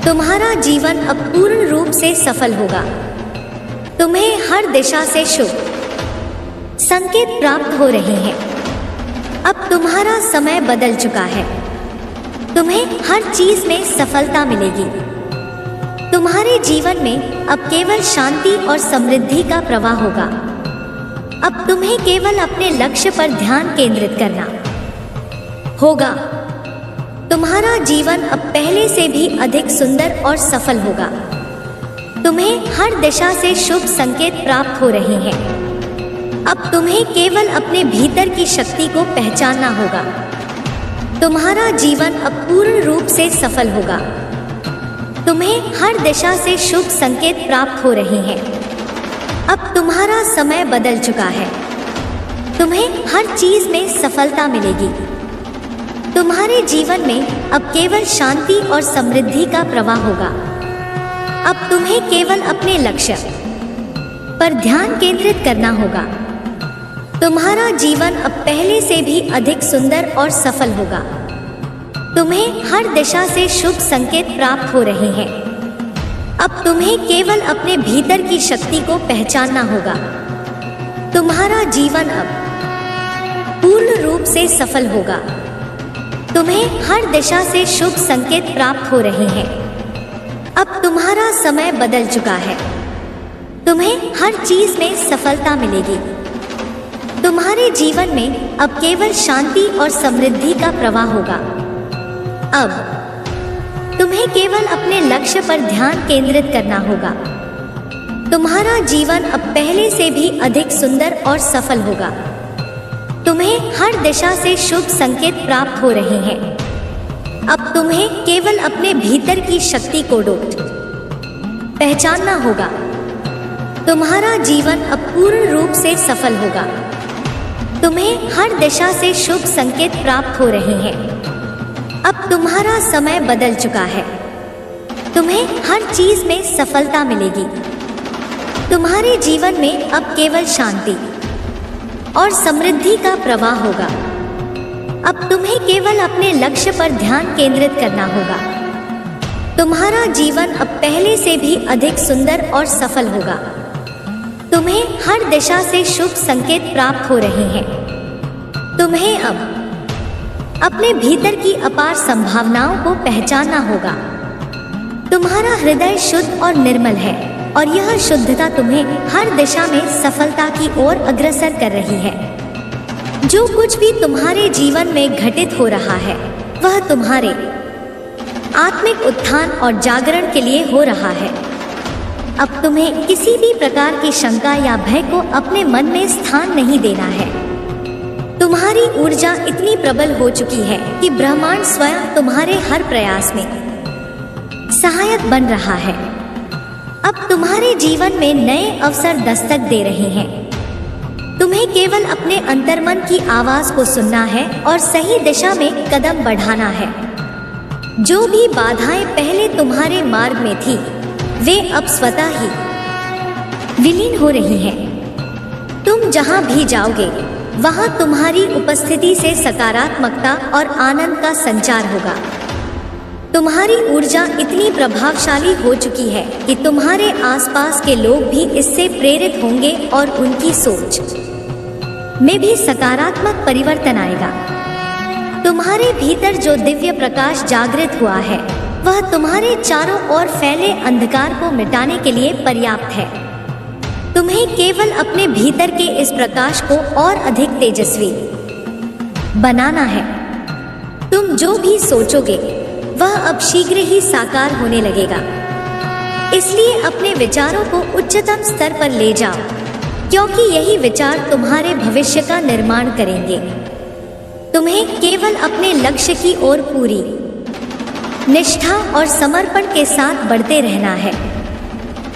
तुम्हारा जीवन अब पूर्ण रूप से सफल होगा। तुम्हें हर दिशा से शुभ संकेत प्राप्त हो रहे हैं। अब तुम्हारा समय बदल चुका है। तुम्हें हर चीज में सफलता मिलेगी। तुम्हारे जीवन में अब केवल शांति और समृद्धि का प्रवाह होगा। अब तुम्हें केवल अपने लक्ष्य पर ध्यान केंद्रित करना होगा। तुम्हारा जीवन अब पहले से भी अधिक सुंदर और सफल होगा। तुम्हें हर दिशा से शुभ संकेत प्राप्त हो रहे हैं। अब तुम्हें केवल अपने भीतर की शक्ति को पहचानना होगा। तुम्हारा जीवन अब पूर्ण रूप से सफल होगा। तुम्हें हर दिशा से शुभ संकेत प्राप्त हो रहे हैं। अब तुम्हारा समय बदल चुका है। तुम्हें हर चीज में सफलता मिलेगी। तुम्हारे जीवन में अब केवल शांति और समृद्धि का प्रवाह होगा। अब तुम्हें केवल अपने लक्ष्य पर ध्यान केंद्रित करना होगा। तुम्हारा जीवन अब पहले से भी अधिक सुंदर और सफल होगा। तुम्हें हर दिशा से शुभ संकेत प्राप्त हो रहे हैं। अब तुम्हें केवल अपने भीतर की शक्ति को पहचानना होगा। तुम्हारा जीवन अब पूर्ण रूप से सफल होगा। तुम्हें हर दिशा से शुभ संकेत प्राप्त हो रहे हैं। अब तुम्हारा समय बदल चुका है। तुम्हें हर चीज में सफलता मिलेगी। तुम्हारे जीवन में अब केवल शांति और समृद्धि का प्रवाह होगा। अब तुम्हें केवल अपने लक्ष्य पर ध्यान केंद्रित करना होगा। तुम्हारा जीवन अब पहले से भी अधिक सुंदर और सफल होगा। तुम्हें हर दिशा से शुभ संकेत प्राप्त हो रहे हैं। अब तुम्हें केवल अपने भीतर की शक्ति को पहचानना होगा। तुम्हारा जीवन अब पूर्ण रूप से सफल होगा। तुम्हें हर दिशा से शुभ संकेत प्राप्त हो रहे हैं। अब तुम्हारा समय बदल चुका है। तुम्हें हर चीज में सफलता मिलेगी। तुम्हारे जीवन में अब केवल शांति और समृद्धि का प्रवाह होगा। अब तुम्हें केवल अपने लक्ष्य पर ध्यान केंद्रित करना होगा। तुम्हारा जीवन अब पहले से भी अधिक सुंदर और सफल होगा। तुम्हें हर दिशा से शुभ संकेत प्राप्त हो रहे हैं। तुम्हें अब अपने भीतर की अपार संभावनाओं को पहचानना होगा। तुम्हारा हृदय शुद्ध और निर्मल है और यह शुद्धता तुम्हें हर दिशा में सफलता की ओर अग्रसर कर रही है। जो कुछ भी तुम्हारे जीवन में घटित हो रहा है वह तुम्हारे आत्मिक उत्थान और जागरण के लिए हो रहा है। अब तुम्हें किसी भी प्रकार की शंका या भय को अपने मन में स्थान नहीं देना है। तुम्हारी ऊर्जा इतनी प्रबल हो चुकी है कि ब्रह्मांड स्वयं तुम्हारे हर प्रयास में सहायक बन रहा है। अब तुम्हारे जीवन में नए अवसर दस्तक दे रहे हैं। तुम्हें केवल अपने अंतर्मन की आवाज को सुनना है और सही दिशा में कदम बढ़ाना है। जो भी बाधाएं पहले तुम्हारे मार्ग में थी वे अब स्वतः ही विलीन हो रही हैं। तुम जहां भी जाओगे वहां तुम्हारी उपस्थिति से सकारात्मकता और आनंद का संचार होगा। तुम्हारी ऊर्जा इतनी प्रभावशाली हो चुकी है कि तुम्हारे आसपास के लोग भी इससे प्रेरित होंगे और उनकी सोच में भी सकारात्मक परिवर्तन आएगा। तुम्हारे भीतर जो दिव्य प्रकाश जागृत हुआ है वह तुम्हारे चारों ओर फैले अंधकार को मिटाने के लिए पर्याप्त है। तुम्हें केवल अपने भीतर के इस प्रकाश को और अधिक तेजस्वी बनाना है। तुम जो भी सोचोगे वह अब शीघ्र ही साकार होने लगेगा। इसलिए अपने विचारों को उच्चतम स्तर पर ले जाओ, क्योंकि यही विचार तुम्हारे भविष्य का निर्माण करेंगे। तुम्हें केवल अपने लक्ष्य की ओर पूरी निष्ठा और समर्पण के साथ बढ़ते रहना है।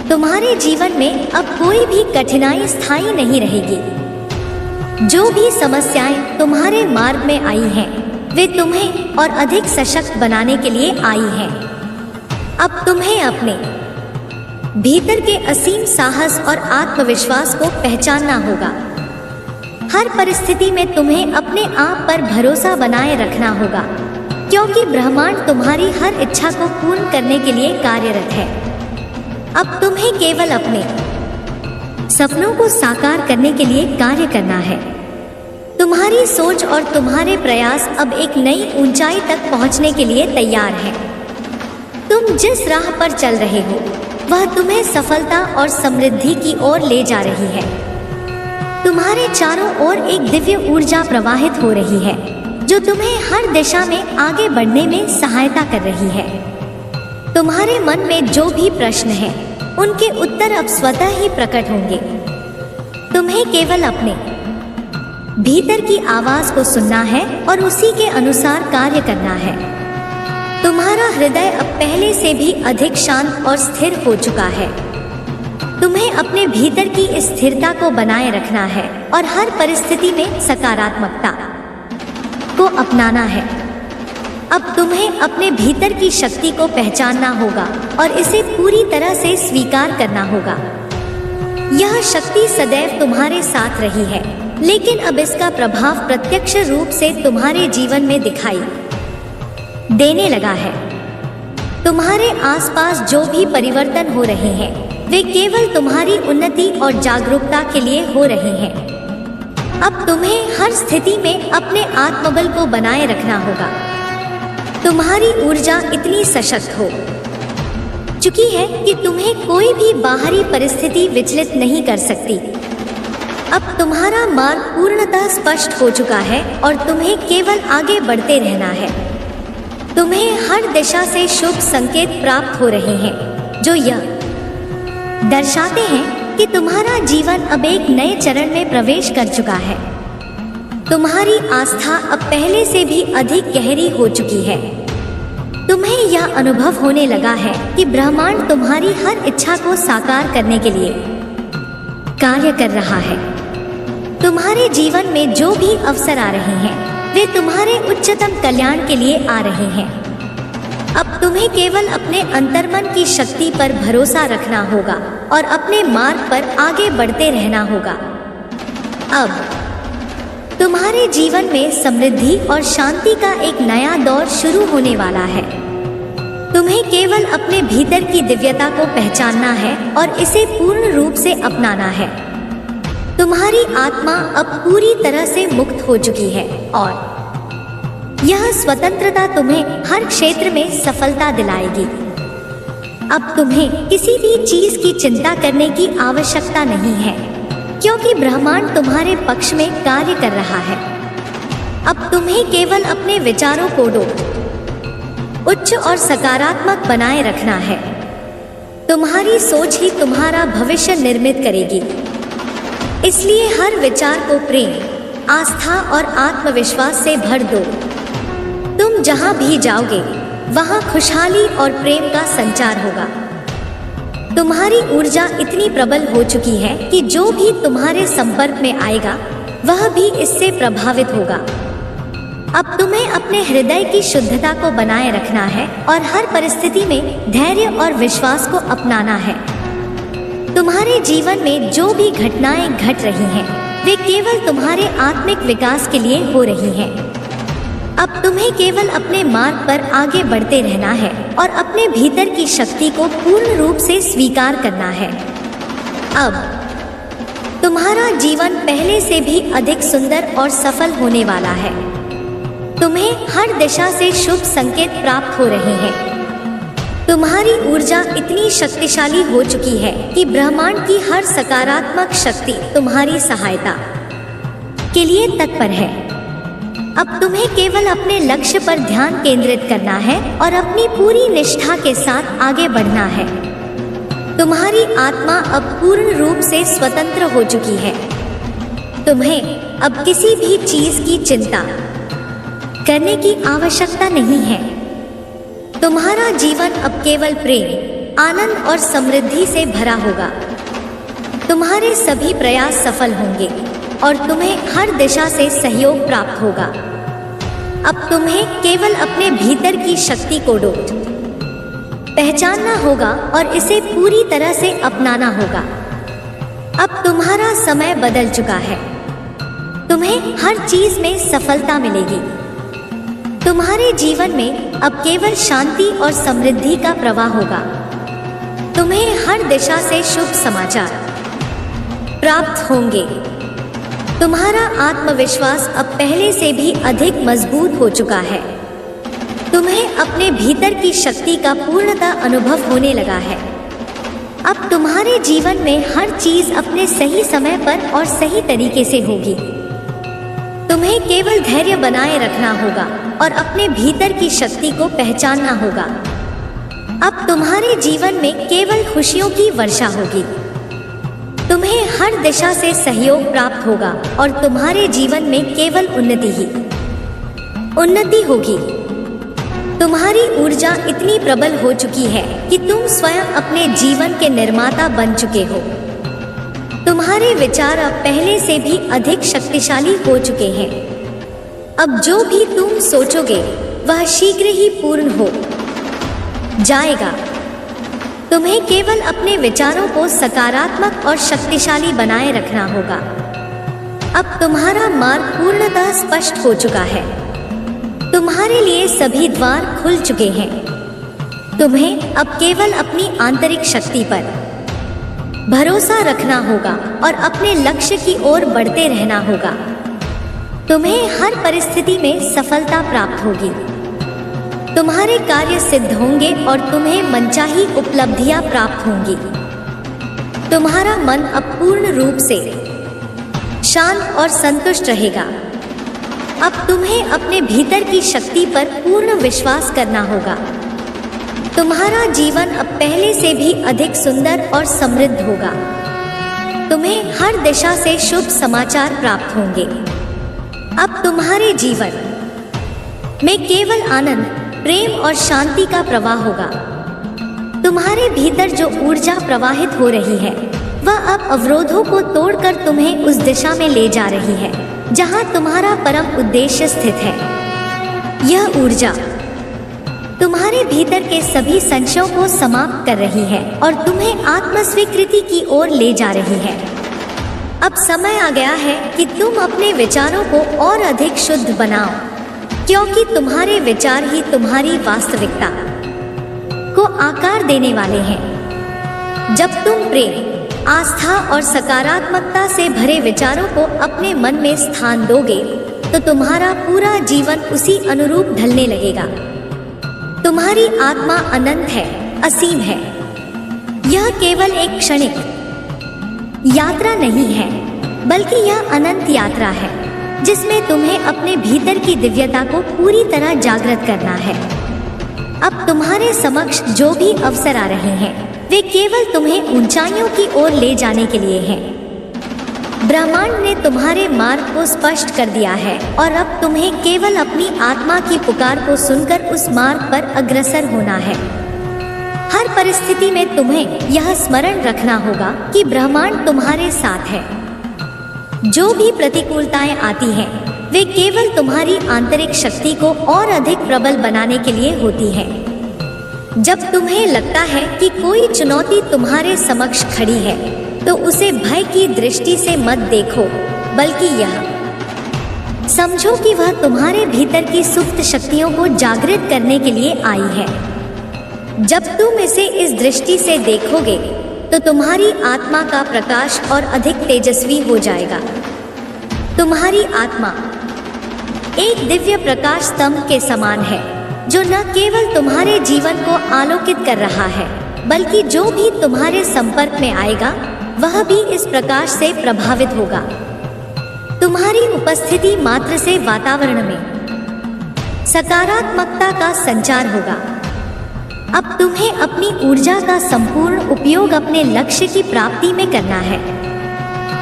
तुम्हारे जीवन में अब कोई भी कठिनाई स्थायी नहीं रहेगी। जो भी समस्याएं तुम्हारे मार्ग में आई हैं वे तुम्हें और अधिक सशक्त बनाने के लिए आई हैं। अब तुम्हें अपने भीतर के असीम साहस और आत्मविश्वास को पहचानना होगा। हर परिस्थिति में तुम्हें अपने आप पर भरोसा बनाए रखना होगा, क्योंकि ब्रह्मांड तुम्हारी हर इच्छा को पूर्ण करने के लिए कार्यरत है। अब तुम्हें केवल अपने सपनों को साकार करने के लिए कार्य करना है। तुम्हारी सोच और तुम्हारे प्रयास अब एक नई ऊंचाई तक पहुंचने के लिए तैयार हैं। तुम जिस राह पर चल रहे हो वह तुम्हें सफलता और समृद्धि की ओर ले जा रही है। तुम्हारे चारों ओर एक दिव्य ऊर्जा प्रवाहित हो रही है जो तुम्हें हर दिशा में आगे बढ़ने में सहायता कर रही है। तुम्हारे मन में जो भी प्रश्न हैं, उनके उत्तर अब स्वतः ही प्रकट होंगे। तुम्हें केवल अपने भीतर की आवाज को सुनना है और उसी के अनुसार कार्य करना है। तुम्हारा हृदय अब पहले से भी अधिक शांत और स्थिर हो चुका है। तुम्हें अपने भीतर की स्थिरता को बनाए रखना है और हर परिस्थिति में सकारात्मकता को अपनाना है। अब तुम्हें अपने भीतर की शक्ति को पहचानना होगा और इसे पूरी तरह से स्वीकार करना होगा। यह शक्ति सदैव तुम्हारे साथ रही है, लेकिन अब इसका प्रभाव प्रत्यक्ष रूप से तुम्हारे जीवन में दिखाई देने लगा है। तुम्हारे आसपास जो भी परिवर्तन हो रहे हैं, वे केवल तुम्हारी उन्नति और जागरूकता के लिए हो रहे हैं। अब तुम्हें हर स्थिति में अपने आत्मबल को बनाए रखना होगा। तुम्हारी ऊर्जा इतनी सशक्त हो चुकी है कि तुम्हें कोई भी बाहरी परिस्थिति विचलित नहीं कर सकती। अब तुम्हारा मार्ग पूर्णतः स्पष्ट हो चुका है और तुम्हें केवल आगे बढ़ते रहना है। तुम्हें हर दिशा से शुभ संकेत प्राप्त हो रहे हैं, जो यह दर्शाते हैं कि तुम्हारा जीवन अब एक नए चरण में प्रवेश कर चुका है। तुम्हारी आस्था अब पहले से भी अधिक गहरी हो चुकी है। तुम्हें यह अनुभव होने लगा है कि ब्रह्मांड तुम्हारी हर इच्छा को साकार करने के लिए कार्य कर रहा है। तुम्हारे जीवन में जो भी अवसर आ रहे हैं, वे तुम्हारे उच्चतम कल्याण के लिए आ रहे हैं। अब तुम्हें केवल अपने अंतर्मन की शक्ति पर भरोसा रखना होगा और अपने मार्ग पर आगे बढ़ते रहना होगा। अब तुम्हारे जीवन में समृद्धि और शांति का एक नया दौर शुरू होने वाला है। तुम्हें केवल अपने भीतर की दिव्यता को पहचानना है और इसे पूर्ण रूप से अपनाना है। तुम्हारी आत्मा अब पूरी तरह से मुक्त हो चुकी है और यह स्वतंत्रता तुम्हें हर क्षेत्र में सफलता दिलाएगी। अब तुम्हें किसी भी चीज की चिंता करने की आवश्यकता नहीं है, क्योंकि ब्रह्मांड तुम्हारे पक्ष में कार्य कर रहा है। अब तुम्हें केवल अपने विचारों को उच्च और सकारात्मक बनाए रखना है। तुम्हारी सोच ही तुम्हारा भविष्य निर्मित करेगी। इसलिए हर विचार को प्रेम, आस्था और आत्मविश्वास से भर दो। तुम जहां भी जाओगे, वहां खुशहाली और प्रेम का संचार होगा। तुम्हारी ऊर्जा इतनी प्रबल हो चुकी है कि जो भी तुम्हारे संपर्क में आएगा, वह भी इससे प्रभावित होगा। अब तुम्हें अपने हृदय की शुद्धता को बनाए रखना है और हर परिस्थिति में धैर्य और विश्वास को अपनाना है। तुम्हारे जीवन में जो भी घटनाएं घट रही हैं, वे केवल तुम्हारे आत्मिक विकास के लिए हो रही हैं। अब तुम्हें केवल अपने मार्ग पर आगे बढ़ते रहना है और अपने भीतर की शक्ति को पूर्ण रूप से स्वीकार करना है। अब तुम्हारा जीवन पहले से भी अधिक सुंदर और सफल होने वाला है। तुम्हें हर दिशा से शुभ संकेत प्राप्त हो रहे हैं। तुम्हारी ऊर्जा इतनी शक्तिशाली हो चुकी है कि ब्रह्मांड की हर सकारात्मक शक्ति तुम्हारी सहायता के लिए तत्पर है। अब तुम्हें केवल अपने लक्ष्य पर ध्यान केंद्रित करना है और अपनी पूरी निष्ठा के साथ आगे बढ़ना है। तुम्हारी आत्मा अब पूर्ण रूप से स्वतंत्र हो चुकी है। तुम्हें अब किसी भी चीज की चिंता करने की आवश्यकता नहीं है। तुम्हारा जीवन अब केवल प्रेम, आनंद और समृद्धि से भरा होगा। तुम्हारे सभी प्रयास सफल होंगे और तुम्हें हर दिशा से सहयोग प्राप्त होगा। अब तुम्हें केवल अपने भीतर की शक्ति को पहचानना होगा और इसे पूरी तरह से अपनाना होगा। अब तुम्हारा समय बदल चुका है। तुम्हें हर चीज में सफलता मिलेगी। तुम्हारे जीवन में अब केवल शांति और समृद्धि का प्रवाह होगा। तुम्हें हर दिशा से शुभ समाचार प्राप्त होंगे। तुम्हारा आत्मविश्वास अब पहले से भी अधिक मजबूत हो चुका है। तुम्हें अपने भीतर की शक्ति का पूर्णतः अनुभव होने लगा है। अब तुम्हारे जीवन में हर चीज अपने सही समय पर और सही तरीके से होगी। तुम्हें केवल धैर्य बनाए रखना होगा और अपने भीतर की शक्ति को पहचानना होगा। अब तुम्हारे जीवन में केवल खुशियों की वर्षा होगी। तुम्हें हर दिशा से सहयोग प्राप्त होगा और तुम्हारे जीवन में केवल उन्नति होगी। तुम्हारी ऊर्जा इतनी प्रबल हो चुकी है कि तुम स्वयं अपने जीवन के निर्माता बन चुके हो। तुम्हारे विचार अब पहले से भी अधिक शक्तिशाली हो चुके हैं। अब जो भी तुम सोचोगे वह शीघ्र ही पूर्ण हो जाएगा। तुम्हें केवल अपने विचारों को सकारात्मक और शक्तिशाली बनाए रखना होगा। अब तुम्हारा मार्ग पूर्णतः स्पष्ट हो चुका है। तुम्हारे लिए सभी द्वार खुल चुके हैं। तुम्हें अब केवल अपनी आंतरिक शक्ति पर भरोसा रखना होगा और अपने लक्ष्य की ओर बढ़ते रहना होगा। तुम्हें हर परिस्थिति में सफलता प्राप्त होगी। तुम्हारे कार्य सिद्ध होंगे और तुम्हें मनचाही उपलब्धियां प्राप्त होंगी। तुम्हारा मन अब पूर्ण रूप से शांत और संतुष्ट रहेगा। अब तुम्हें अपने भीतर की शक्ति पर पूर्ण विश्वास करना होगा। तुम्हारा जीवन अब पहले से भी अधिक सुंदर और समृद्ध होगा। तुम्हें हर दिशा से शुभ समाचार प्राप्त होंगे। अब तुम्हारे जीवन में केवल आनंद, प्रेम और शांति का प्रवाह होगा। तुम्हारे भीतर जो ऊर्जा प्रवाहित हो रही है वह अब अवरोधों को तोड़कर तुम्हें उस दिशा में ले जा रही है जहां तुम्हारा परम उद्देश्य स्थित है। यह ऊर्जा तुम्हारे भीतर के सभी संशयों को समाप्त कर रही है और तुम्हें आत्मस्वीकृति की ओर ले जा रही है। अब समय आ गया है कि तुम अपने विचारों को और अधिक शुद्ध बनाओ, क्योंकि तुम्हारे विचार ही तुम्हारी वास्तविकता को आकार देने वाले हैं। जब तुम प्रेम, आस्था और सकारात्मकता से भरे विचारों को अपने मन में स्थान दोगे तो तुम्हारा पूरा जीवन उसी अनुरूप ढलने लगेगा। तुम्हारी आत्मा अनंत है, असीम है। यह केवल एक क्षणिक यात्रा नहीं है, बल्कि यह अनंत यात्रा है जिसमें तुम्हें अपने भीतर की दिव्यता को पूरी तरह जागृत करना है। अब तुम्हारे समक्ष जो भी अवसर आ रहे हैं वे केवल तुम्हें ऊंचाइयों की ओर ले जाने के लिए हैं। ब्रह्मांड ने तुम्हारे मार्ग को स्पष्ट कर दिया है और अब तुम्हें केवल अपनी आत्मा की पुकार को सुनकर उस मार्ग पर अग्रसर होना है। हर परिस्थिति में तुम्हें यह स्मरण रखना होगा कि ब्रह्मांड तुम्हारे साथ है। जो भी प्रतिकूलताएं आती हैं, वे केवल तुम्हारी आंतरिक शक्ति को और अधिक प्रबल बनाने के लिए होती हैं। जब तुम्हें लगता है कि कोई चुनौती तुम्हारे समक्ष खड़ी है तो उसे भय की दृष्टि से मत देखो, बल्कि यह समझो कि वह तुम्हारे भीतर की सुप्त शक्तियों को जागृत करने के लिए आई है। जब तुम इसे इस दृष्टि से देखोगे तो तुम्हारी आत्मा का प्रकाश और अधिक तेजस्वी हो जाएगा। तुम्हारी आत्मा एक दिव्य प्रकाश स्तंभ के समान है जो न केवल तुम्हारे जीवन को आलोकित कर रहा है, बल्कि जो भी तुम्हारे संपर्क में आएगा वह भी इस प्रकाश से प्रभावित होगा। तुम्हारी उपस्थिति मात्र से वातावरण में सकारात्मकता का संचार होगा। अब तुम्हें अपनी ऊर्जा का संपूर्ण उपयोग अपने लक्ष्य की प्राप्ति में करना है।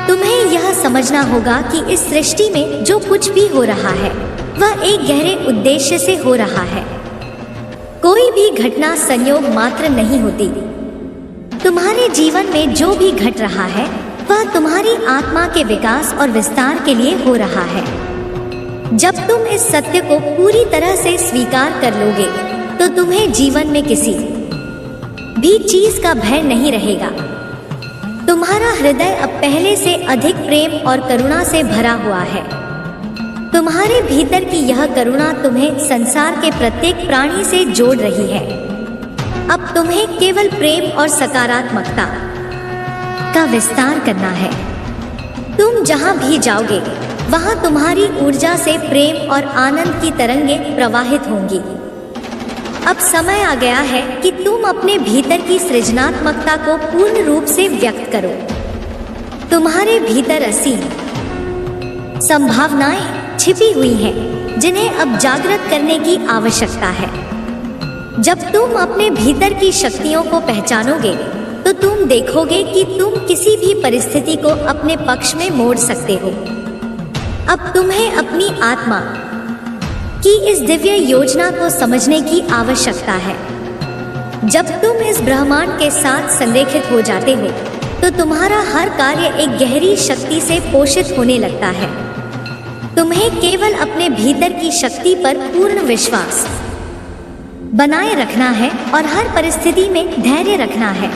तुम्हें यह समझना होगा कि इस सृष्टि में जो कुछ भी हो रहा है वह एक गहरे उद्देश्य से हो रहा है। कोई भी घटना संयोग मात्र नहीं होती। तुम्हारे जीवन में जो भी घट रहा है वह तुम्हारी आत्मा के विकास और विस्तार के लिए हो रहा है। जब तुम इस सत्य को पूरी तरह से स्वीकार कर लोगे तो तुम्हें जीवन में किसी भी चीज का भय नहीं रहेगा। तुम्हारा हृदय अब पहले से अधिक प्रेम और करुणा से भरा हुआ है। तुम्हारे भीतर की यह करुणा तुम्हें संसार के प्रत्येक प्राणी से जोड़ रही है। अब तुम्हें केवल प्रेम और सकारात्मकता का विस्तार करना है। तुम जहां भी जाओगे वहां तुम्हारी ऊर्जा से प्रेम और आनंद की तरंगें प्रवाहित होंगी। अब समय आ गया है कि तुम अपने भीतर की सृजनात्मकता को पूर्ण रूप से व्यक्त करो। तुम्हारे भीतर असीम संभावनाएं छिपी हुई हैं, जिन्हें अब जागृत करने की आवश्यकता है। जब तुम अपने भीतर की शक्तियों को पहचानोगे तो तुम देखोगे कि तुम किसी भी परिस्थिति को अपने पक्ष में मोड़ सकते हो। अब तुम्हें अपनी आत्मा की इस दिव्य योजना को समझने की आवश्यकता है। जब तुम इस ब्रह्मांड के साथ संरेखित हो जाते हो तो तुम्हारा हर कार्य एक गहरी शक्ति से पोषित होने लगता है। तुम्हें केवल अपने भीतर की शक्ति पर पूर्ण विश्वास बनाए रखना है और हर परिस्थिति में धैर्य रखना है।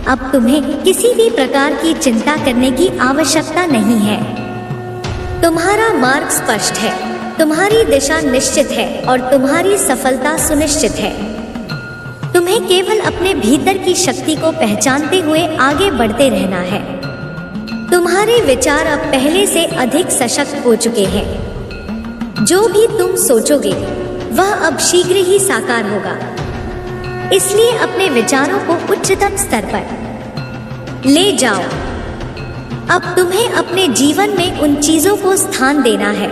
अब तुम्हें किसी भी प्रकार की चिंता करने की आवश्यकता नहीं है। तुम्हारा मार्ग स्पष्ट है, तुम्हारी दिशा निश्चित है और तुम्हारी सफलता सुनिश्चित है। तुम्हें केवल अपने भीतर की शक्ति को पहचानते हुए आगे बढ़ते रहना है। तुम्हारे विचार अब पहले से अधिक सशक्त हो चुके हैं। जो भी तुम सोचोगे वह अब शीघ्र ही साकार होगा। इसलिए अपने विचारों को उच्चतम स्तर पर ले जाओ। अब तुम्हें अपने जीवन में उन चीजों को स्थान देना है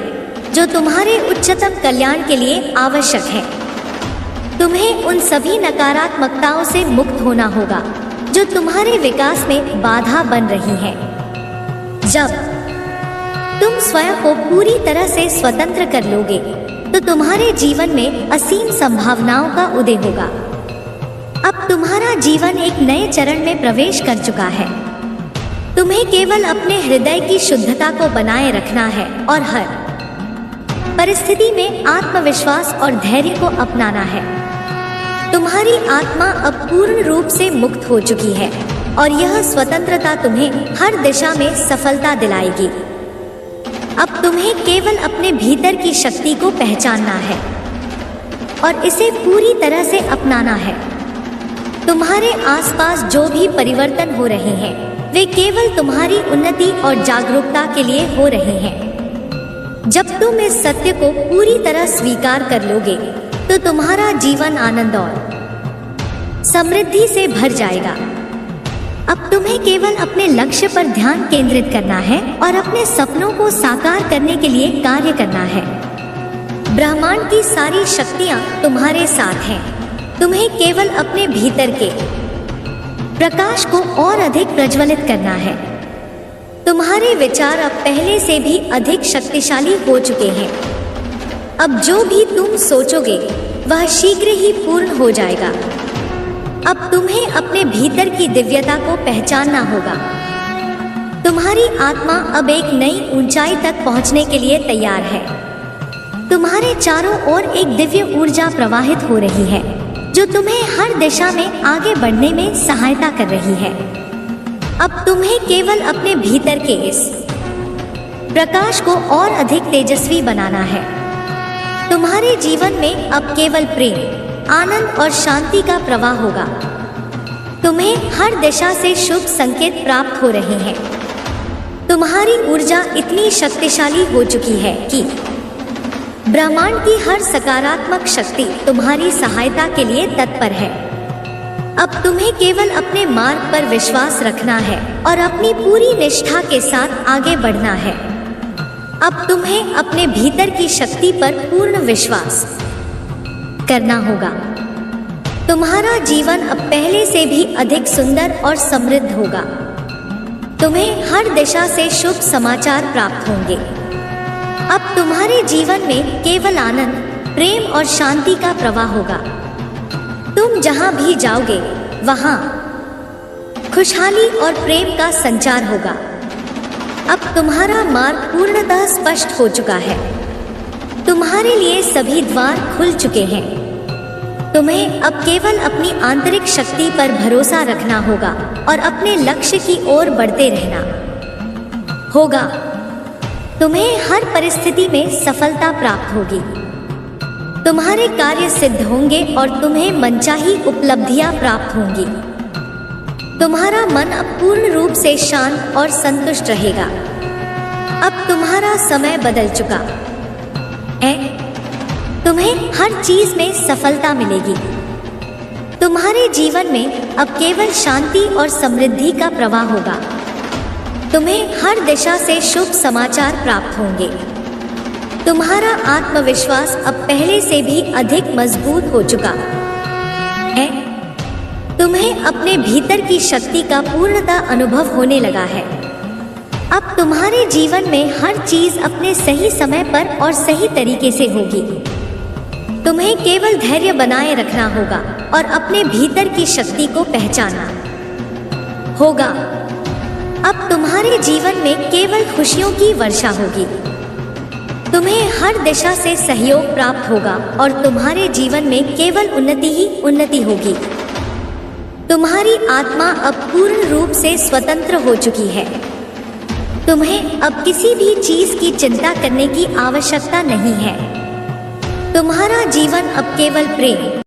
जो तुम्हारे उच्चतम कल्याण के लिए आवश्यक है। तुम्हें उन सभी नकारात्मकताओं से मुक्त होना होगा जो तुम्हारे विकास में बाधा बन रही है। जब तुम स्वयं को पूरी तरह से स्वतंत्र कर लोगे तो तुम्हारे जीवन में असीम संभावनाओं का उदय होगा। अब तुम्हारा जीवन एक नए चरण में प्रवेश कर चुका है। तुम्हें केवल अपने हृदय की शुद्धता को बनाए रखना है और हर परिस्थिति में आत्मविश्वास और धैर्य को अपनाना है। तुम्हारी आत्मा अब पूर्ण रूप से मुक्त हो चुकी है और यह स्वतंत्रता तुम्हें हर दिशा में सफलता दिलाएगी। अब तुम्हें केवल अपने भीतर की शक्ति को पहचानना है और इसे पूरी तरह से अपनाना है। तुम्हारे आसपास जो भी परिवर्तन हो रहे हैं वे केवल तुम्हारी उन्नति और जागरूकता के लिए हो रहे हैं। जब तुम इस सत्य को पूरी तरह स्वीकार कर लोगे तो तुम्हारा जीवन आनंद और समृद्धि से भर जाएगा। अब तुम्हें केवल अपने लक्ष्य पर ध्यान केंद्रित करना है और अपने सपनों को साकार करने के लिए कार्य करना है। ब्रह्मांड की सारी शक्तियां तुम्हारे साथ हैं। तुम्हें केवल अपने भीतर के प्रकाश को और अधिक प्रज्वलित करना है। तुम्हारे विचार अब पहले से भी अधिक शक्तिशाली हो चुके हैं। अब जो भी तुम सोचोगे वह शीघ्र ही पूर्ण हो जाएगा। अब तुम्हें अपने भीतर की दिव्यता को पहचानना होगा। तुम्हारी आत्मा अब एक नई ऊंचाई तक पहुंचने के लिए तैयार है। तुम्हारे चारों ओर एक दिव्य ऊर्जा प्रवाहित हो रही है जो तुम्हें हर दिशा में आगे बढ़ने में सहायता कर रही है। अब तुम्हें केवल अपने भीतर के इस प्रकाश को और अधिक तेजस्वी बनाना है। तुम्हारे जीवन में अब केवल प्रेम, आनंद और शांति का प्रवाह होगा। तुम्हें हर दिशा से शुभ संकेत प्राप्त हो रहे हैं। तुम्हारी ऊर्जा इतनी शक्तिशाली हो चुकी है कि ब्रह्मांड की हर सकारात्मक शक्ति तुम्हारी सहायता के लिए तत्पर है। अब तुम्हें केवल अपने मार्ग पर विश्वास रखना है और अपनी पूरी निष्ठा के साथ आगे बढ़ना है। अब तुम्हें अपने भीतर की शक्ति पर पूर्ण विश्वास करना होगा। तुम्हारा जीवन अब पहले से भी अधिक सुंदर और समृद्ध होगा। तुम्हें हर दिशा से शुभ समाचार प्राप्त होंगे। अब तुम्हारे जीवन में केवल आनंद, प्रेम और शांति का प्रवाह होगा। तुम जहां भी जाओगे वहां खुशहाली और प्रेम का संचार होगा। अब तुम्हारा मार्ग पूर्णतः स्पष्ट हो चुका है। तुम्हारे लिए सभी द्वार खुल चुके हैं। तुम्हें अब केवल अपनी आंतरिक शक्ति पर भरोसा रखना होगा और अपने लक्ष्य की ओर बढ़ते रहना होगा। तुम्हें हर परिस्थिति में सफलता प्राप्त होगी। तुम्हारे कार्य सिद्ध होंगे और तुम्हें मनचाही उपलब्धियां प्राप्त होंगी। तुम्हारा मन अब पूर्ण रूप से शांत और संतुष्ट रहेगा। अब तुम्हारा समय बदल चुका है। तुम्हें हर चीज में सफलता मिलेगी। तुम्हारे जीवन में अब केवल शांति और समृद्धि का प्रवाह होगा। तुम्हें हर दिशा से शुभ समाचार प्राप्त होंगे। तुम्हारा आत्मविश्वास अब पहले से भी अधिक मजबूत हो चुका है। तुम्हें अपने भीतर की शक्ति का पूर्णतः अनुभव होने लगा है। अब तुम्हारे जीवन में हर चीज अपने सही समय पर और सही तरीके से होगी। तुम्हें केवल धैर्य बनाए रखना होगा और अपने भीतर की शक्ति को पहचानना होगा। अब तुम्हारे जीवन में केवल खुशियों की वर्षा होगी। तुम्हें हर दिशा से सहयोग प्राप्त होगा और तुम्हारे जीवन में केवल उन्नति ही उन्नति होगी। तुम्हारी आत्मा अब पूर्ण रूप से स्वतंत्र हो चुकी है। तुम्हें अब किसी भी चीज की चिंता करने की आवश्यकता नहीं है। तुम्हारा जीवन अब केवल प्रेम